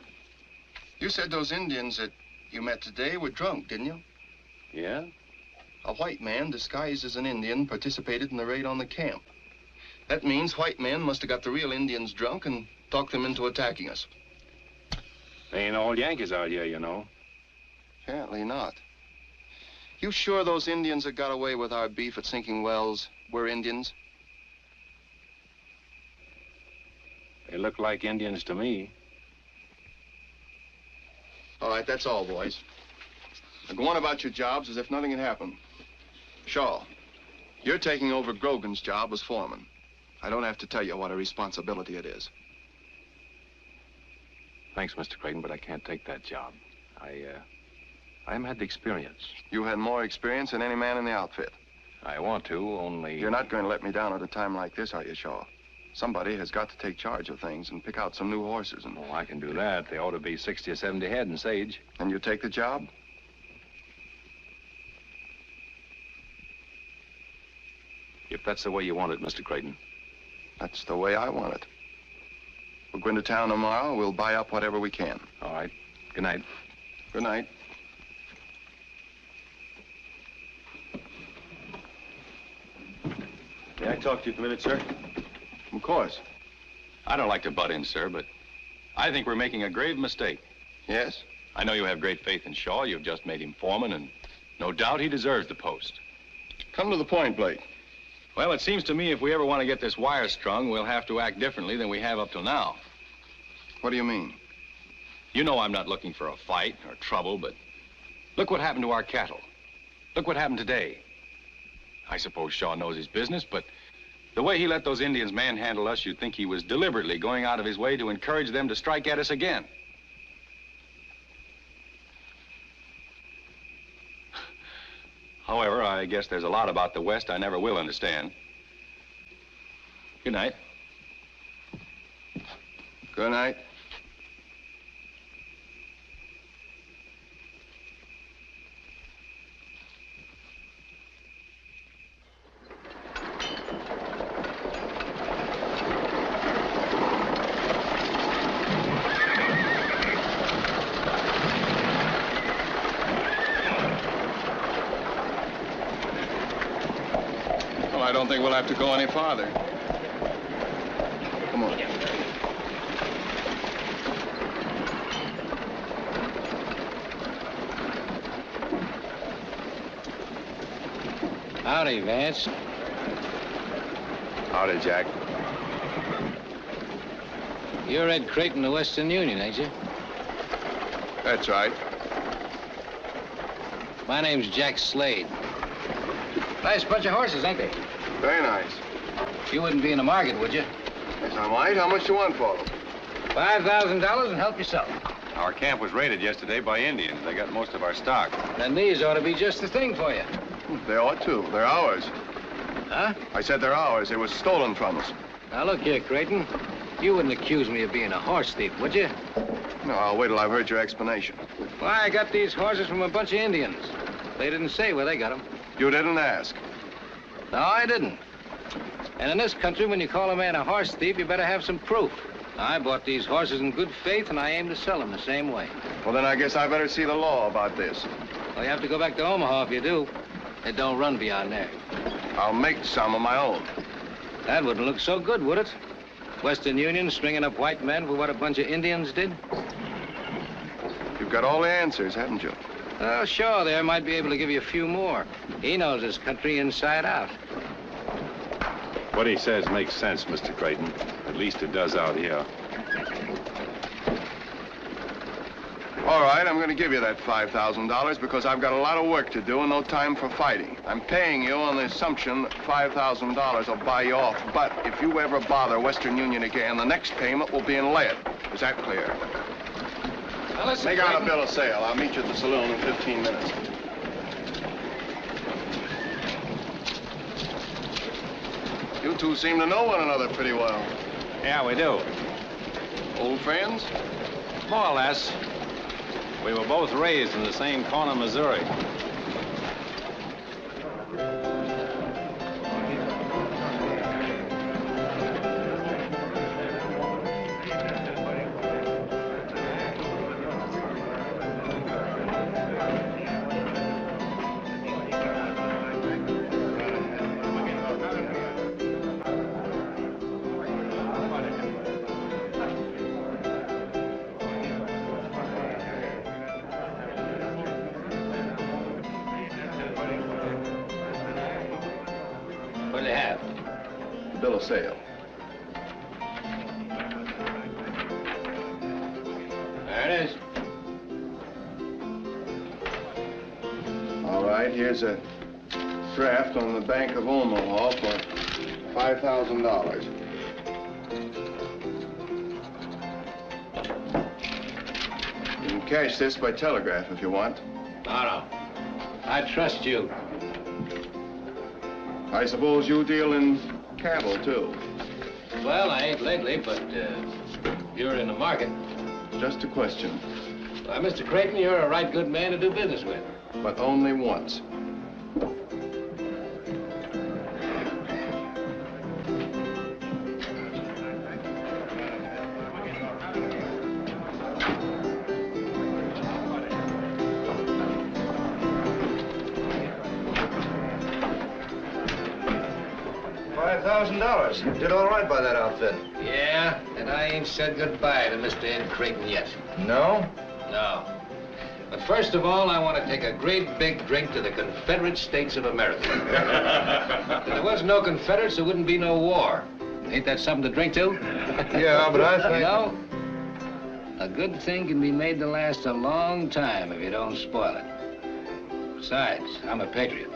Speaker 3: You said those Indians that you met today were drunk, didn't you?
Speaker 5: Yeah?
Speaker 3: A white man disguised as an Indian participated in the raid on the camp. That means white men must have got the real Indians drunk and talked them into attacking us.
Speaker 14: They ain't all Yankees out here, you know.
Speaker 3: Apparently not. You sure those Indians that got away with our beef at Sinking Wells were Indians?
Speaker 14: They look like Indians to me.
Speaker 3: All right, that's all, boys. Now go on about your jobs as if nothing had happened. Shaw, you're taking over Grogan's job as foreman. I don't have to tell you what a responsibility it is.
Speaker 14: Thanks, Mr. Creighton, but I can't take that job.
Speaker 2: I haven't had the experience.
Speaker 3: You had more experience than any man in the outfit.
Speaker 2: I want to, only...
Speaker 3: You're not going to let me down at a time like this, are you, Shaw? Somebody has got to take charge of things and pick out some new horses and...
Speaker 2: Oh, I can do that. They ought to be 60 or 70 head in Sage.
Speaker 3: And you take the job?
Speaker 2: If that's the way you want it, Mr. Creighton.
Speaker 3: That's the way I want it. We'll go into town tomorrow. We'll buy up whatever we can.
Speaker 2: All right. Good night.
Speaker 3: Good night.
Speaker 12: May I talk to you for a minute, sir?
Speaker 3: Of course.
Speaker 2: I don't like to butt in, sir, but I think we're making a grave mistake.
Speaker 3: Yes?
Speaker 2: I know you have great faith in Shaw. You've just made him foreman, and no doubt he deserves the post.
Speaker 3: Come to the point, Blake.
Speaker 2: Well, it seems to me if we ever want to get this wire strung, we'll have to act differently than we have up till now.
Speaker 3: What do you mean?
Speaker 2: You know I'm not looking for a fight or trouble, but look what happened to our cattle. Look what happened today. I suppose Shaw knows his business, but the way he let those Indians manhandle us, you'd think he was deliberately going out of his way to encourage them to strike at us again. However, I guess there's a lot about the West I never will understand. Good night.
Speaker 3: Good night. I don't think we'll have to go any farther. Come on.
Speaker 13: Howdy, Vance.
Speaker 3: Howdy, Jack.
Speaker 13: You're Ed Creighton of Western Union, ain't you?
Speaker 3: That's right.
Speaker 13: My name's Jack Slade. Nice bunch of horses, ain't they?
Speaker 3: Very nice.
Speaker 13: You wouldn't be in the market, would you?
Speaker 3: Yes, I might. How much do you want for them?
Speaker 13: $5,000 and help yourself.
Speaker 2: Our camp was raided yesterday by Indians. They got most of our stock.
Speaker 13: Then these ought to be just the thing for you.
Speaker 3: They ought to. They're ours.
Speaker 13: Huh?
Speaker 3: I said they're ours. They were stolen from us.
Speaker 13: Now, look here, Creighton. You wouldn't accuse me of being a horse thief, would you?
Speaker 3: No, I'll wait till I've heard your explanation.
Speaker 13: Why, I got these horses from a bunch of Indians. They didn't say where they got them.
Speaker 3: You didn't ask.
Speaker 13: No, I didn't. And in this country, when you call a man a horse thief, you better have some proof. I bought these horses in good faith, and I aim to sell them the same way.
Speaker 3: Well, then I guess I better see the law about this.
Speaker 13: Well, you have to go back to Omaha if you do. It don't run beyond there.
Speaker 3: I'll make some of my own.
Speaker 13: That wouldn't look so good, would it? Western Union stringing up white men for what a bunch of Indians did?
Speaker 3: You've got all the answers, haven't you?
Speaker 13: Oh, sure, there might be able to give you a few more. He knows this country inside out.
Speaker 2: What he says makes sense, Mr. Creighton. At least it does out here.
Speaker 3: All right, I'm going to give you that $5,000 because I've got a lot of work to do and no time for fighting. I'm paying you on the assumption that $5,000 will buy you off. But if you ever bother Western Union again, the next payment will be in lead. Is that clear?
Speaker 13: Now, listen,
Speaker 3: Make out a bill of sale. I'll meet you at the saloon in 15 minutes. You two seem to know one another pretty well.
Speaker 2: Yeah, we do.
Speaker 3: Old friends?
Speaker 2: More or less. We were both raised in the same corner of Missouri.
Speaker 13: What do you have?
Speaker 3: The bill of sale.
Speaker 13: There it is.
Speaker 3: All right, here's a draft on the Bank of Omaha for $5,000. You can cash this by telegraph if you want.
Speaker 13: No. I trust you.
Speaker 3: I suppose you deal in cattle, too.
Speaker 13: Well, I ain't lately, but you're in the market.
Speaker 3: Just a question.
Speaker 13: Why, Mr. Creighton, you're a right good man to do business with.
Speaker 3: But only once.
Speaker 17: $5,000. Did all right by that outfit.
Speaker 13: Yeah, and I ain't said goodbye to Mr. Ed Creighton yet.
Speaker 17: No?
Speaker 13: No. But first of all, I want to take a great big drink to the Confederate States of America. If there was no Confederates, there wouldn't be no war. Ain't that something to drink to?
Speaker 17: Yeah, but I think...
Speaker 13: You know, a good thing can be made to last a long time if you don't spoil it. Besides, I'm a patriot.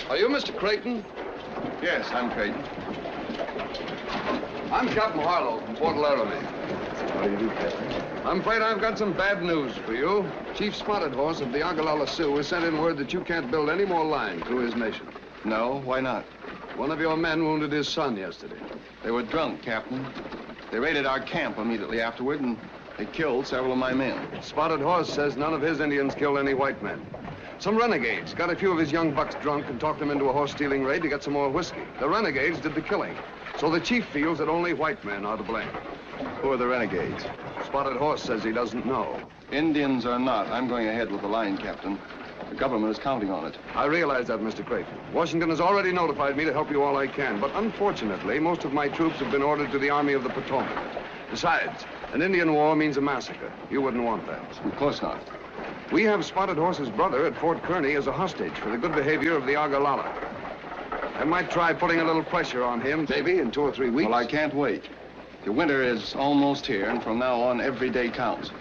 Speaker 3: Are you Mr. Creighton? Yes, I'm Creighton. I'm Captain Harlow from Port Laramie.
Speaker 12: How do you do, Captain?
Speaker 3: I'm afraid I've got some bad news for you. Chief Spotted Horse of the Ogallala Sioux has sent in word that you can't build any more line through his nation. No, why not? One of your men wounded his son yesterday. They were drunk, Captain. They raided our camp immediately afterward, and they killed several of my men. Spotted Horse says none of his Indians killed any white men. Some renegades got a few of his young bucks drunk and talked them into a horse-stealing raid to get some more whiskey. The renegades did the killing. So the chief feels that only white men are to blame. Who are the renegades? Spotted Horse says he doesn't know. Indians or not, I'm going ahead with the line, Captain. The government is counting on it. I realize that, Mr. Creighton. Washington has already notified me to help you all I can, but unfortunately, most of my troops have been ordered to the Army of the Potomac. Besides, an Indian war means a massacre. You wouldn't want that. Of course not. We have Spotted Horse's brother at Fort Kearny as a hostage for the good behavior of the Ogallala. I might try putting a little pressure on him, maybe in 2 or 3 weeks. Well, I can't wait. The winter is almost here, and from now on, every day counts.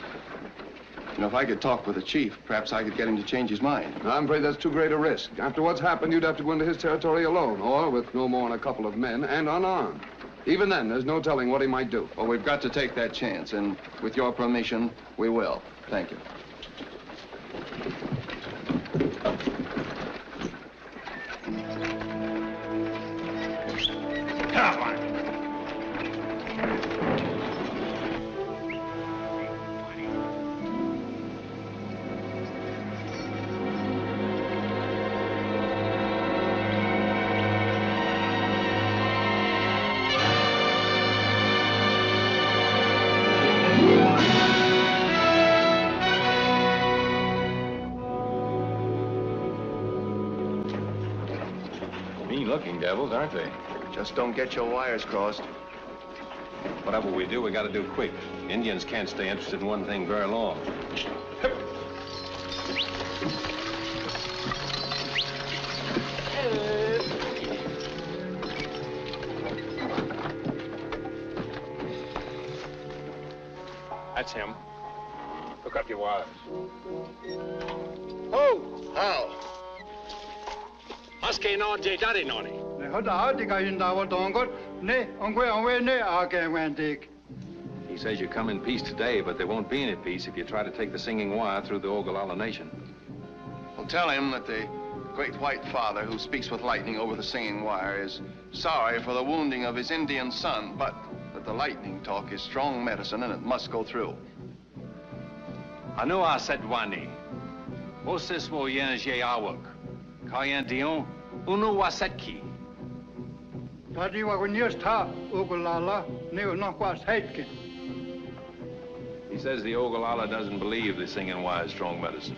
Speaker 3: You know, if I could talk with the chief, perhaps I could get him to change his mind. I'm afraid that's too great a risk. After what's happened, you'd have to go into his territory alone, or with no more than a couple of men, and unarmed. Even then, there's no telling what he might do. Well, we've got to take that chance, and with your permission, we will. Thank you.
Speaker 16: Come on.
Speaker 14: Mean-looking devils, aren't they?
Speaker 3: Just don't get your wires crossed.
Speaker 14: Whatever we do, we got to do quick. Indians can't stay interested in one thing very long.
Speaker 11: That's him. Hook up your wires.
Speaker 16: Oh, how? Maske no je dari noni.
Speaker 14: He says you come in peace today, but there won't be any peace if you try to take the singing wire through the Ogallala Nation.
Speaker 3: Well, tell him that the great white father who speaks with lightning over the singing wire is sorry for the wounding of his Indian son, but that the lightning talk is strong medicine and it must go through.
Speaker 18: Anu Asedwani. Moses Moyen Je Awak. Kayan Dion. Unu Wasetki.
Speaker 14: He says the Ogallala doesn't believe the singing wire is strong medicine.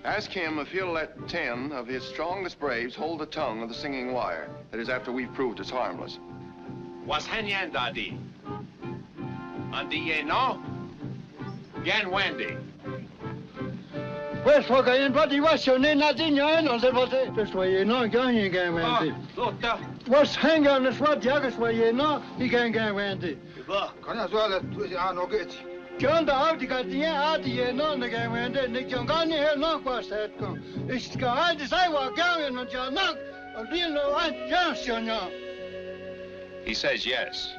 Speaker 3: Ask him if he'll let 10 of his strongest braves hold the tongue of the singing wire. That is, after we've proved it's harmless.
Speaker 18: Was Henyan Dadi. Andi Ye no? Yan Wendy.
Speaker 19: West Wagayan, but he was your name, not in your hand on the water. Just why you know, going again, Wendy. What's hanging on the swat, Yagas, why you know, he can't get Wendy. John the Article, Adi, no, the game, and then the Jongani had not was that. It's got to say what going on, John, not a real Johnson.
Speaker 18: He says yes.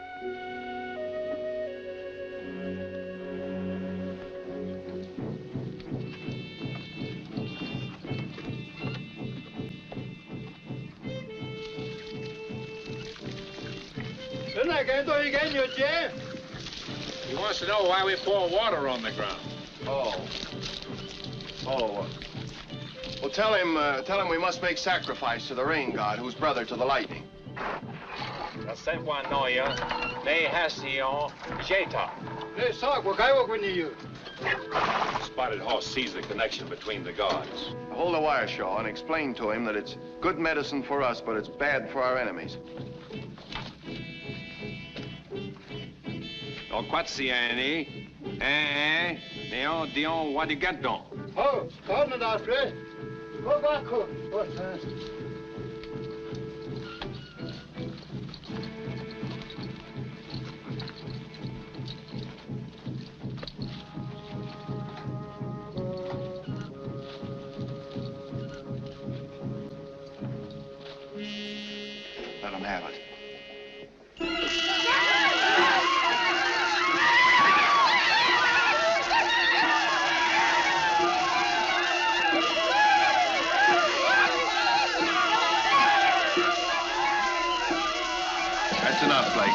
Speaker 18: He wants to know why we pour water on the ground.
Speaker 3: Oh. Well, tell him we must make sacrifice to the rain god, who's brother to the lightning.
Speaker 18: Spotted Horse sees the connection between the gods.
Speaker 3: Hold the wire, Shaw, and explain to him that it's good medicine for us, but it's bad for our enemies.
Speaker 18: Quatsiani, Dion, what do you get done?
Speaker 19: Oh, come on, Alfred. Go back. What's that?
Speaker 3: Let him have it. That's enough, Blake.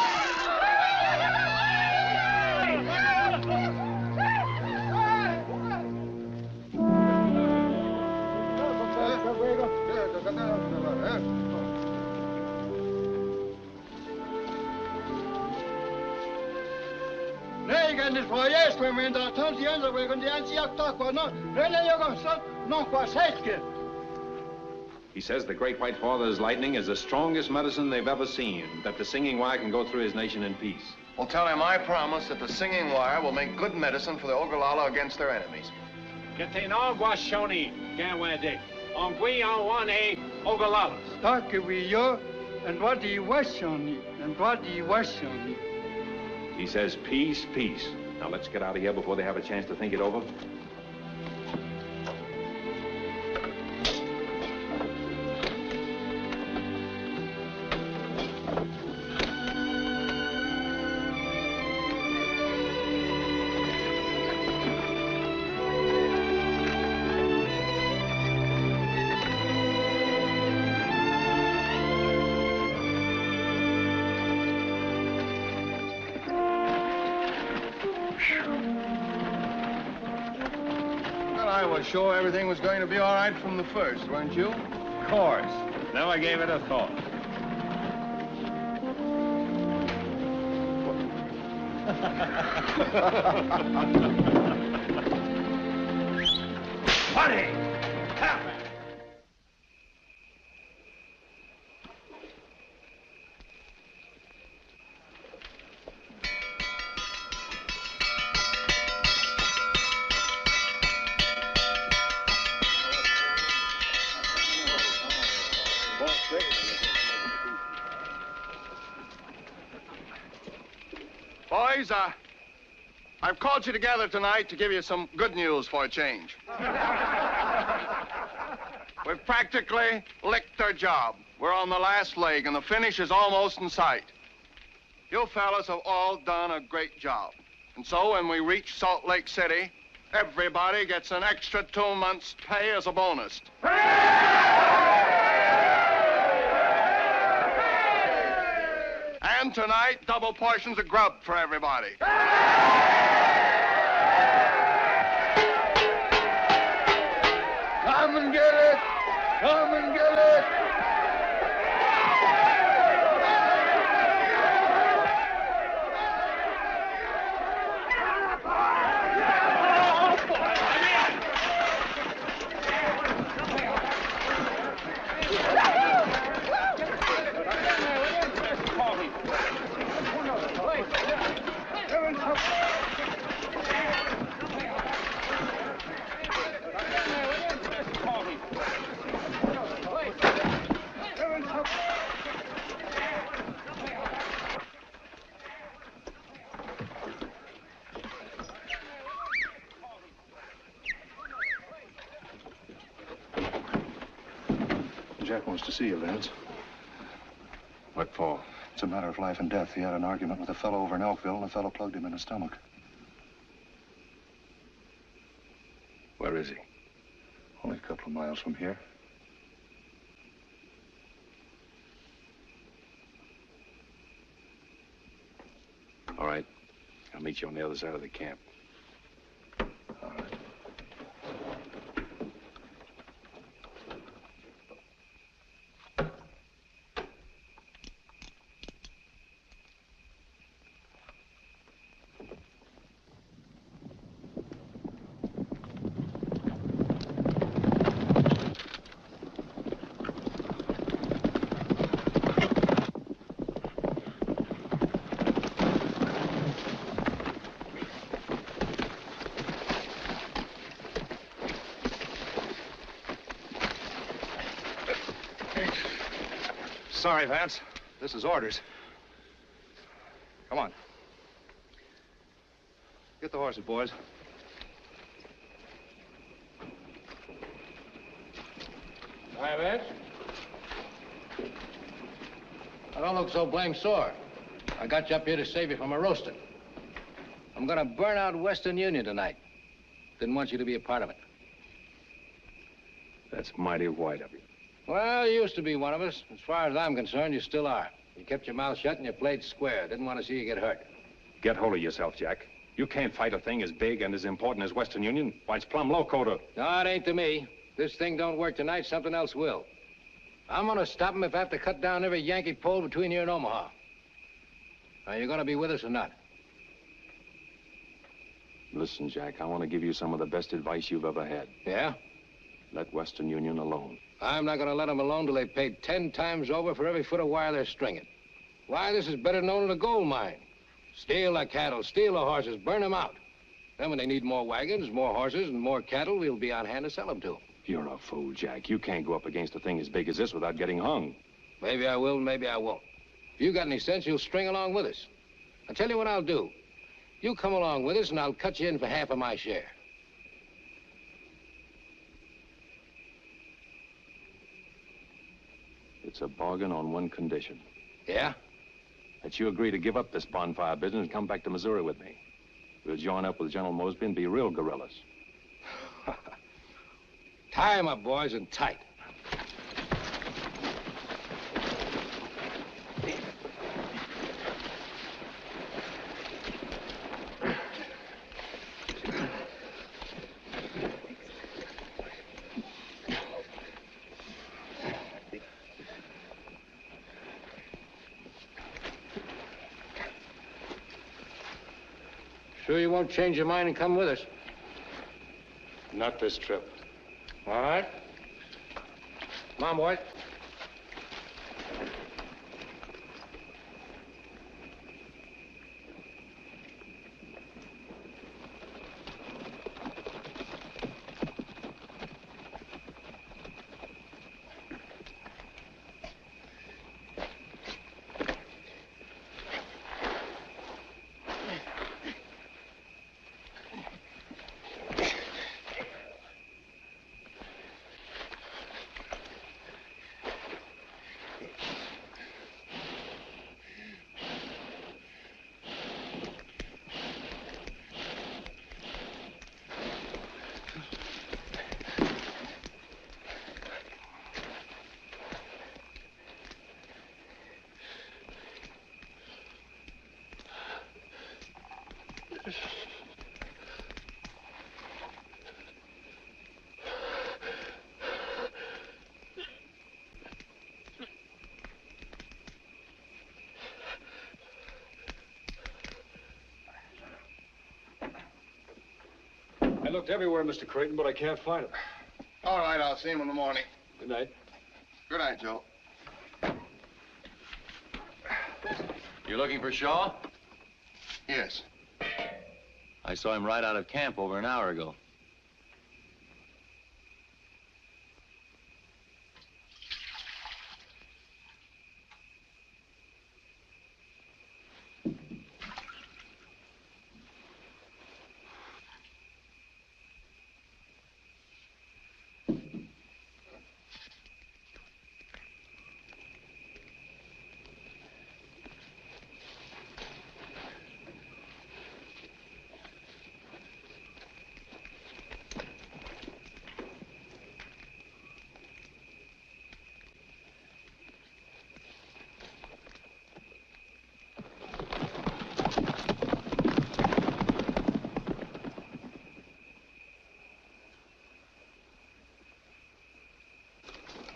Speaker 18: He says the Great White Father's lightning is the strongest medicine they've ever seen, that the singing wire can go through his nation in peace.
Speaker 3: Well, tell him I promise that the singing wire will make good medicine for the Ogallala against their enemies.
Speaker 18: And
Speaker 19: what do you wish on me? And what do you wish on me?
Speaker 18: He says peace, peace. Now let's get out of here before they have a chance to think it over.
Speaker 3: I was sure everything was going to be all right from the first, weren't you?
Speaker 18: Of course. Now I gave it a thought.
Speaker 16: Funny! Help me!
Speaker 3: Boys, I've called you together tonight to give you some good news for a change. We've practically licked our job. We're on the last leg, and the finish is almost in sight. You fellas have all done a great job. And so when we reach Salt Lake City, everybody gets an extra 2 months' pay as a bonus. And tonight, double portions of grub for everybody.
Speaker 19: Come and get it! Come and get it!
Speaker 20: Jack wants to see you, Vance.
Speaker 2: What for?
Speaker 20: It's a matter of life and death. He had an argument with a fellow over in Elkville, and the fellow plugged him in the stomach.
Speaker 2: Where is he?
Speaker 20: Only a couple of miles from here.
Speaker 2: All right. I'll meet you on the other side of the camp.
Speaker 20: All right.
Speaker 11: Sorry, Vance. This is orders. Come on. Get the horses, boys.
Speaker 13: Hi, Vance. I don't look so blame sore. I got you up here to save you from a roasting. I'm gonna burn out Western Union tonight. Didn't want you to be a part of it.
Speaker 2: That's mighty white of you.
Speaker 13: Well, you used to be one of us. As far as I'm concerned, you still are. You kept your mouth shut and you played square. Didn't want to see you get hurt.
Speaker 2: Get hold of yourself, Jack. You can't fight a thing as big and as important as Western Union. Why, it's plumb loco to...
Speaker 13: No, it ain't to me. This thing don't work tonight, something else will. I'm gonna stop him if I have to cut down every Yankee pole between here and Omaha. Are you gonna be with us or not?
Speaker 2: Listen, Jack, I want to give you some of the best advice you've ever had.
Speaker 13: Yeah?
Speaker 2: Let Western Union alone.
Speaker 13: I'm not gonna let them alone till they've paid 10 times over for every foot of wire they're stringing. Why, this is better than owning a gold mine. Steal the cattle, steal the horses, burn them out. Then when they need more wagons, more horses, and more cattle, we'll be on hand to sell them to them.
Speaker 2: You're a fool, Jack. You can't go up against a thing as big as this without getting hung.
Speaker 13: Maybe I will, maybe I won't. If you got any sense, you'll string along with us. I'll tell you what I'll do. You come along with us, and I'll cut you in for half of my share.
Speaker 2: It's a bargain on one condition.
Speaker 13: Yeah?
Speaker 2: That you agree to give up this bonfire business and come back to Missouri with me. We'll join up with General Mosby and be real guerrillas.
Speaker 13: Tie 'em up, boys, and tight. Sure you won't change your mind and come with us?
Speaker 2: Not this trip.
Speaker 13: All right. Come on, boys.
Speaker 11: I looked everywhere, Mr. Creighton, but I can't find him.
Speaker 3: All right, I'll see him in the morning.
Speaker 11: Good night.
Speaker 3: Good night, Joe.
Speaker 21: You looking for Shaw?
Speaker 3: Yes.
Speaker 21: I saw him right out of camp over an hour ago.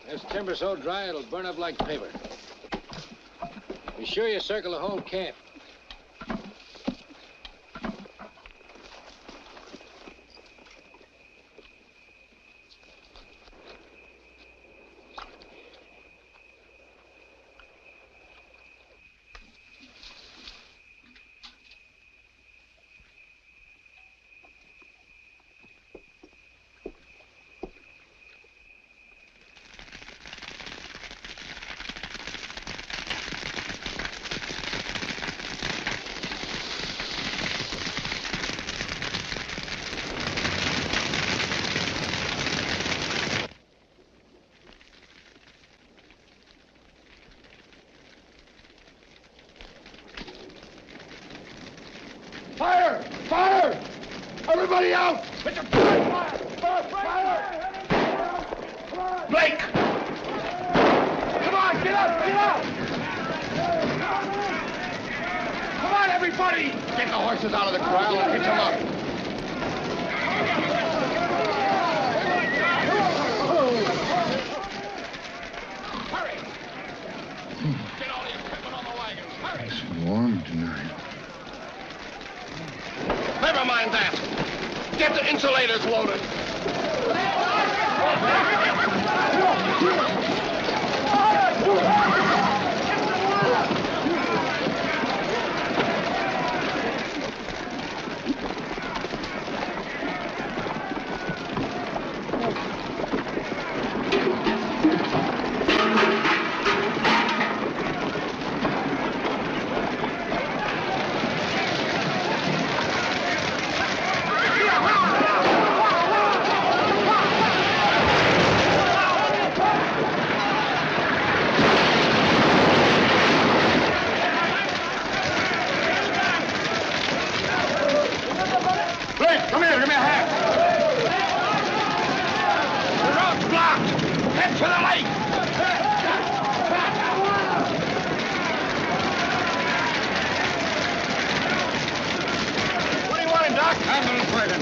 Speaker 13: This timber's so dry it'll burn up like paper. Be sure you circle the whole camp.
Speaker 16: Fire! Fire! Everybody out! Put your fire! Fire! Blake! Come on, get up! Get up! Come on, everybody! Get the horses out of the corral and hitch them up. Hurry! Get all the equipment on the wagons. Hurry!
Speaker 1: It's warm tonight.
Speaker 3: Never mind that. Get the insulators loaded.
Speaker 16: Come here, give me a hand. The road's blocked. Head for the lake.
Speaker 3: What do you want, Doc?
Speaker 16: Ambulance wagon.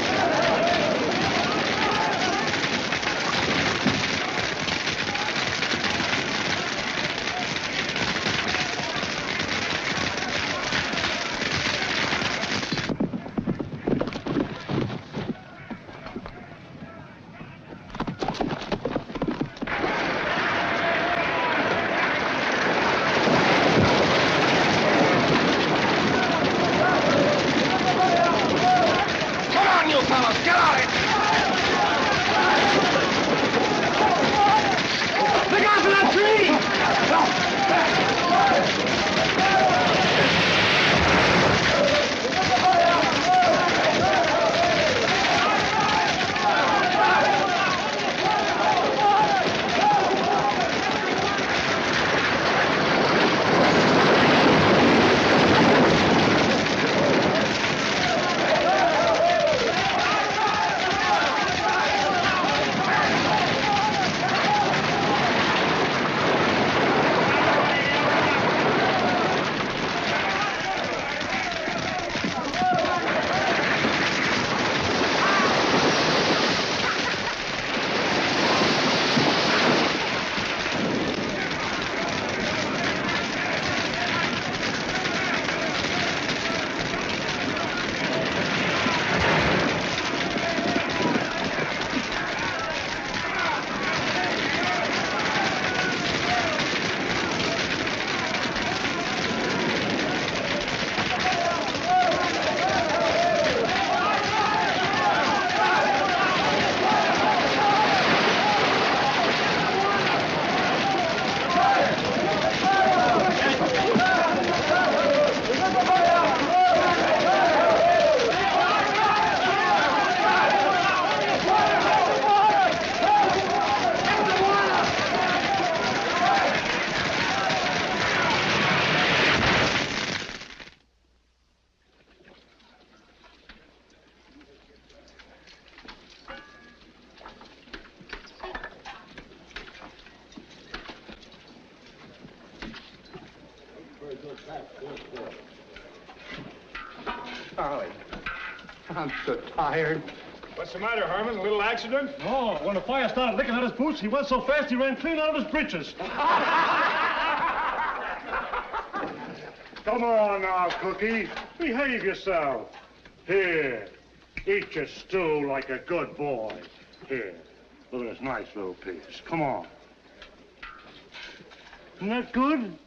Speaker 3: Charlie, I'm so tired.
Speaker 11: What's the matter, Herman? A little accident?
Speaker 4: Oh, when the fire started licking at his boots, he went so fast he ran clean out of his breeches. Come on now, Cookie. Behave yourself. Here, eat your stew like a good boy. Here, look at this nice little piece. Come on. Isn't that good?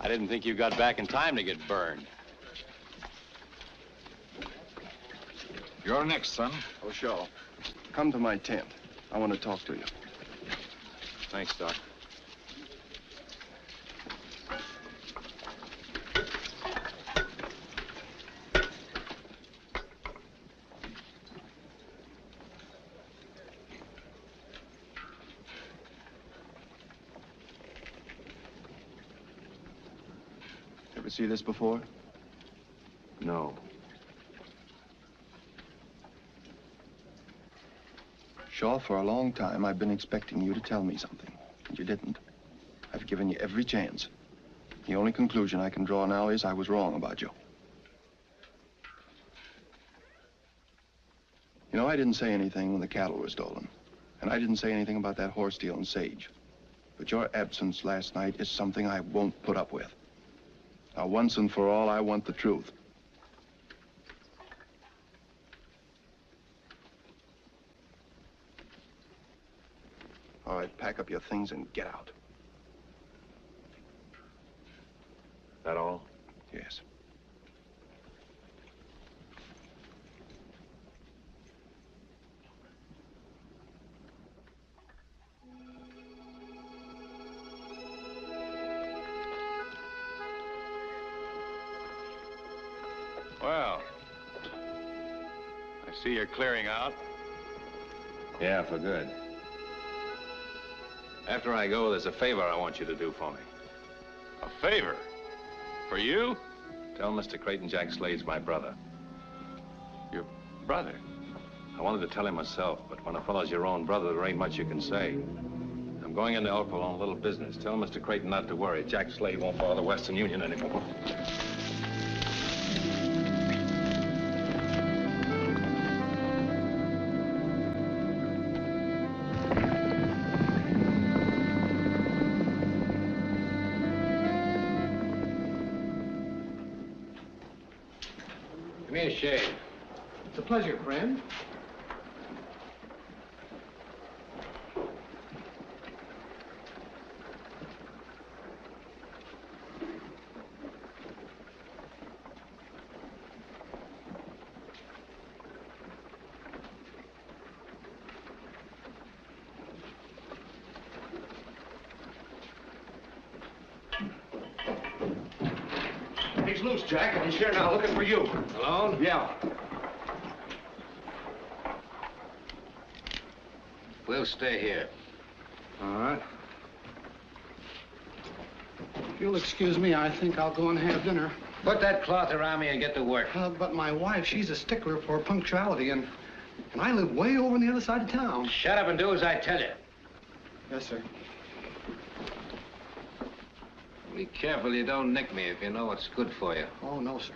Speaker 21: I didn't think you got back in time to get burned.
Speaker 11: You're next, son.
Speaker 3: Oh, sure. Come to my tent. I want to talk to you.
Speaker 14: Thanks, Doc.
Speaker 3: Ever see this before?
Speaker 14: No.
Speaker 3: Shaw, for a long time, I've been expecting you to tell me something, and you didn't. I've given you every chance. The only conclusion I can draw now is I was wrong about you. You know, I didn't say anything when the cattle were stolen, and I didn't say anything about that horse stealing Sage. But your absence last night is something I won't put up with. Now, once and for all, I want the truth. All right, pack up your things and get out.
Speaker 14: That all?
Speaker 3: Yes.
Speaker 21: Well, I see you're clearing out.
Speaker 2: Yeah, for good.
Speaker 14: After I go, there's a favor I want you to do for me.
Speaker 21: A favor? For you?
Speaker 14: Tell Mr. Creighton Jack Slade's my brother.
Speaker 21: Your brother?
Speaker 14: I wanted to tell him myself, but when a fellow's your own brother, there ain't much you can say. I'm going into Elkville on a little business. Tell Mr. Creighton not to worry. Jack Slade won't bother the Western Union anymore.
Speaker 13: Give me a shave.
Speaker 8: It's a pleasure, friend.
Speaker 3: He's loose, Jack, and he's here now looking for you.
Speaker 13: Alone?
Speaker 3: Yeah.
Speaker 13: We'll stay here.
Speaker 8: All right. If you'll excuse me, I think I'll go and have dinner.
Speaker 13: Put that cloth around me and get to work.
Speaker 8: But my wife, she's a stickler for punctuality, and I live way over on the other side of town.
Speaker 13: Shut up and do as I tell you.
Speaker 8: Yes, sir.
Speaker 13: Be careful you don't nick me if you know what's good for you.
Speaker 8: Oh, no, sir.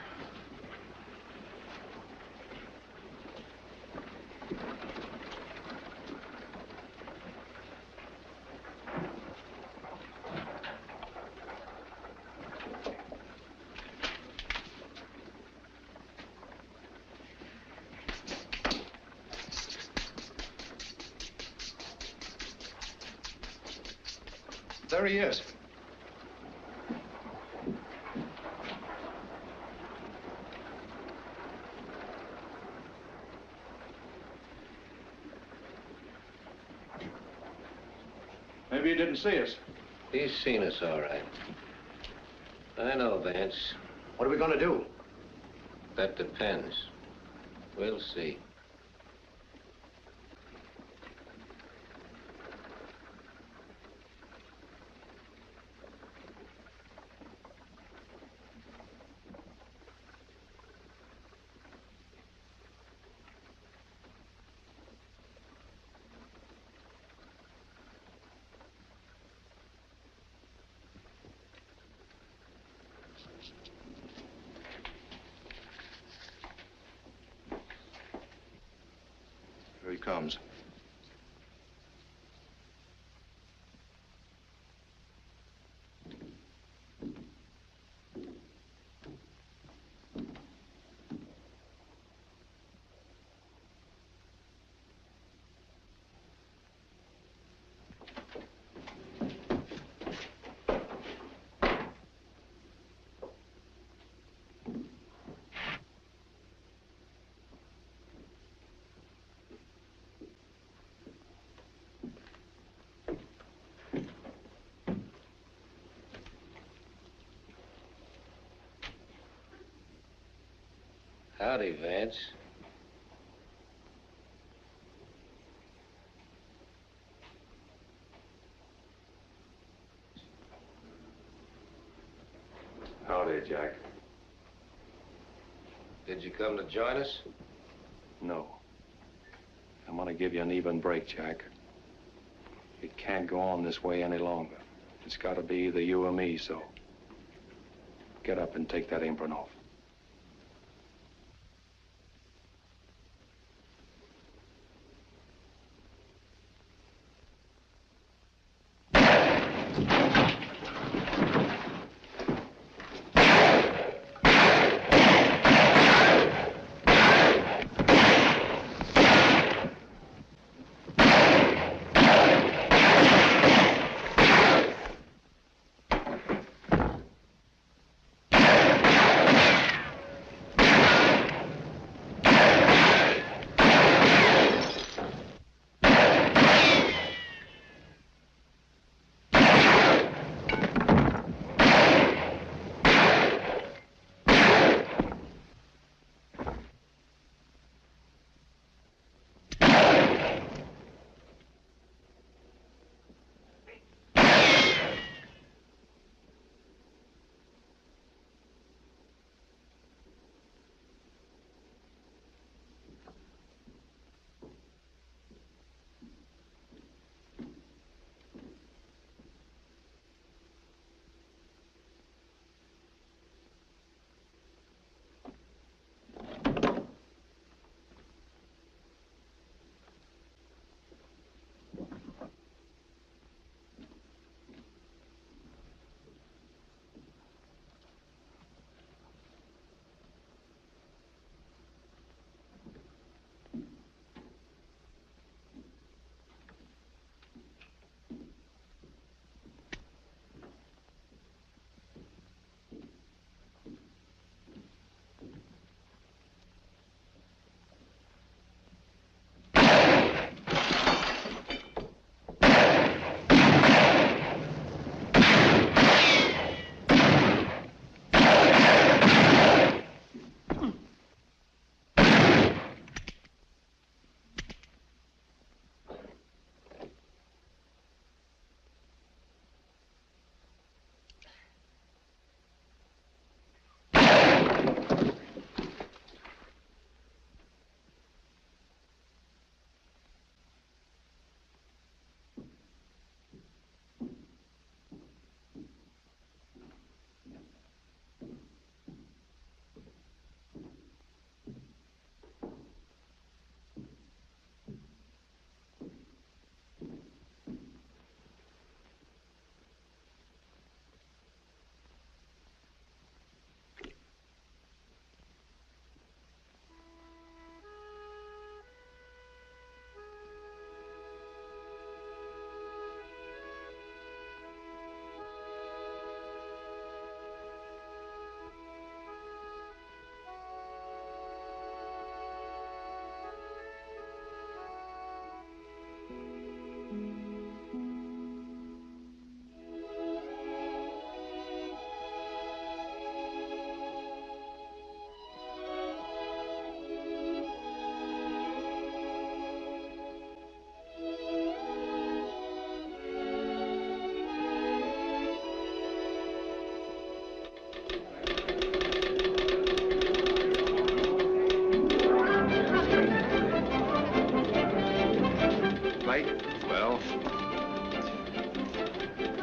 Speaker 3: There he is.
Speaker 8: Maybe he didn't see us.
Speaker 13: He's seen us, all right. I know, Vance.
Speaker 3: What are we going to do?
Speaker 13: That depends. We'll see.
Speaker 20: he comes.
Speaker 13: Howdy, Vance.
Speaker 2: Howdy, Jack.
Speaker 13: Did you come to join us?
Speaker 2: No. I'm gonna give you an even break, Jack. It can't go on this way any longer. It's gotta be either you or me, so get up and take that apron off.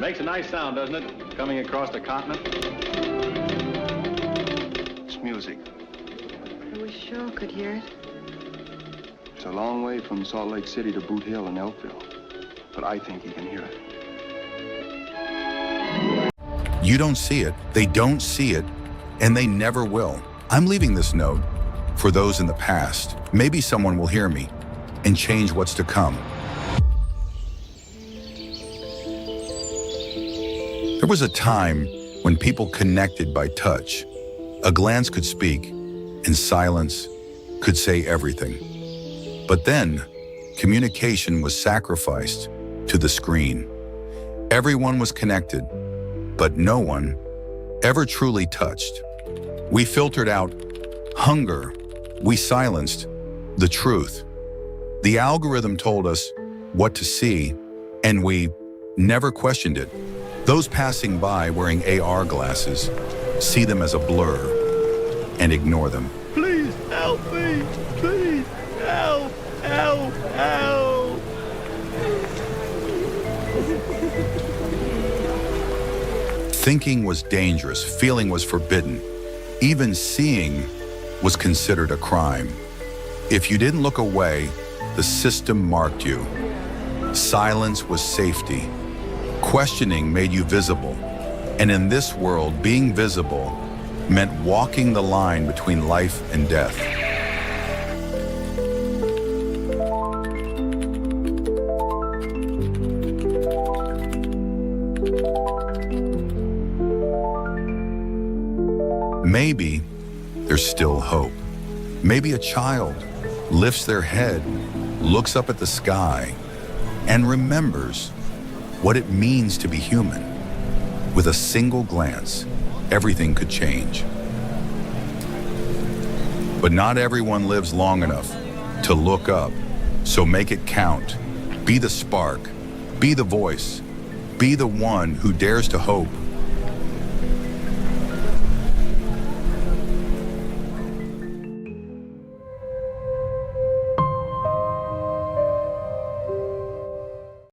Speaker 2: Makes a nice sound, doesn't it? Coming across the continent.
Speaker 20: It's music.
Speaker 9: I wish Shaw could hear it.
Speaker 20: It's a long way from Salt Lake City to Boot Hill and Elkville, but I think he can hear it.
Speaker 6: You don't see it, they don't see it, and they never will. I'm leaving this note for those in the past. Maybe someone will hear me and change what's to come. There was a time when people connected by touch. A glance could speak, and silence could say everything. But then, communication was sacrificed to the screen. Everyone was connected, but no one ever truly touched. We filtered out hunger. We silenced the truth. The algorithm told us what to see, and we never questioned it. Those passing by wearing AR glasses see them as a blur and ignore them.
Speaker 16: Please help me! Please help! Help! Help!
Speaker 6: Thinking was dangerous, feeling was forbidden. Even seeing was considered a crime. If you didn't look away, the system marked you. Silence was safety. Questioning made you visible. And in this world, being visible meant walking the line between life and death. Maybe there's still hope. Maybe a child lifts their head, looks up at the sky, and remembers what it means to be human. With a single glance, everything could change. But not everyone lives long enough to look up, so make it count. Be the spark, be the voice, be the one who dares to hope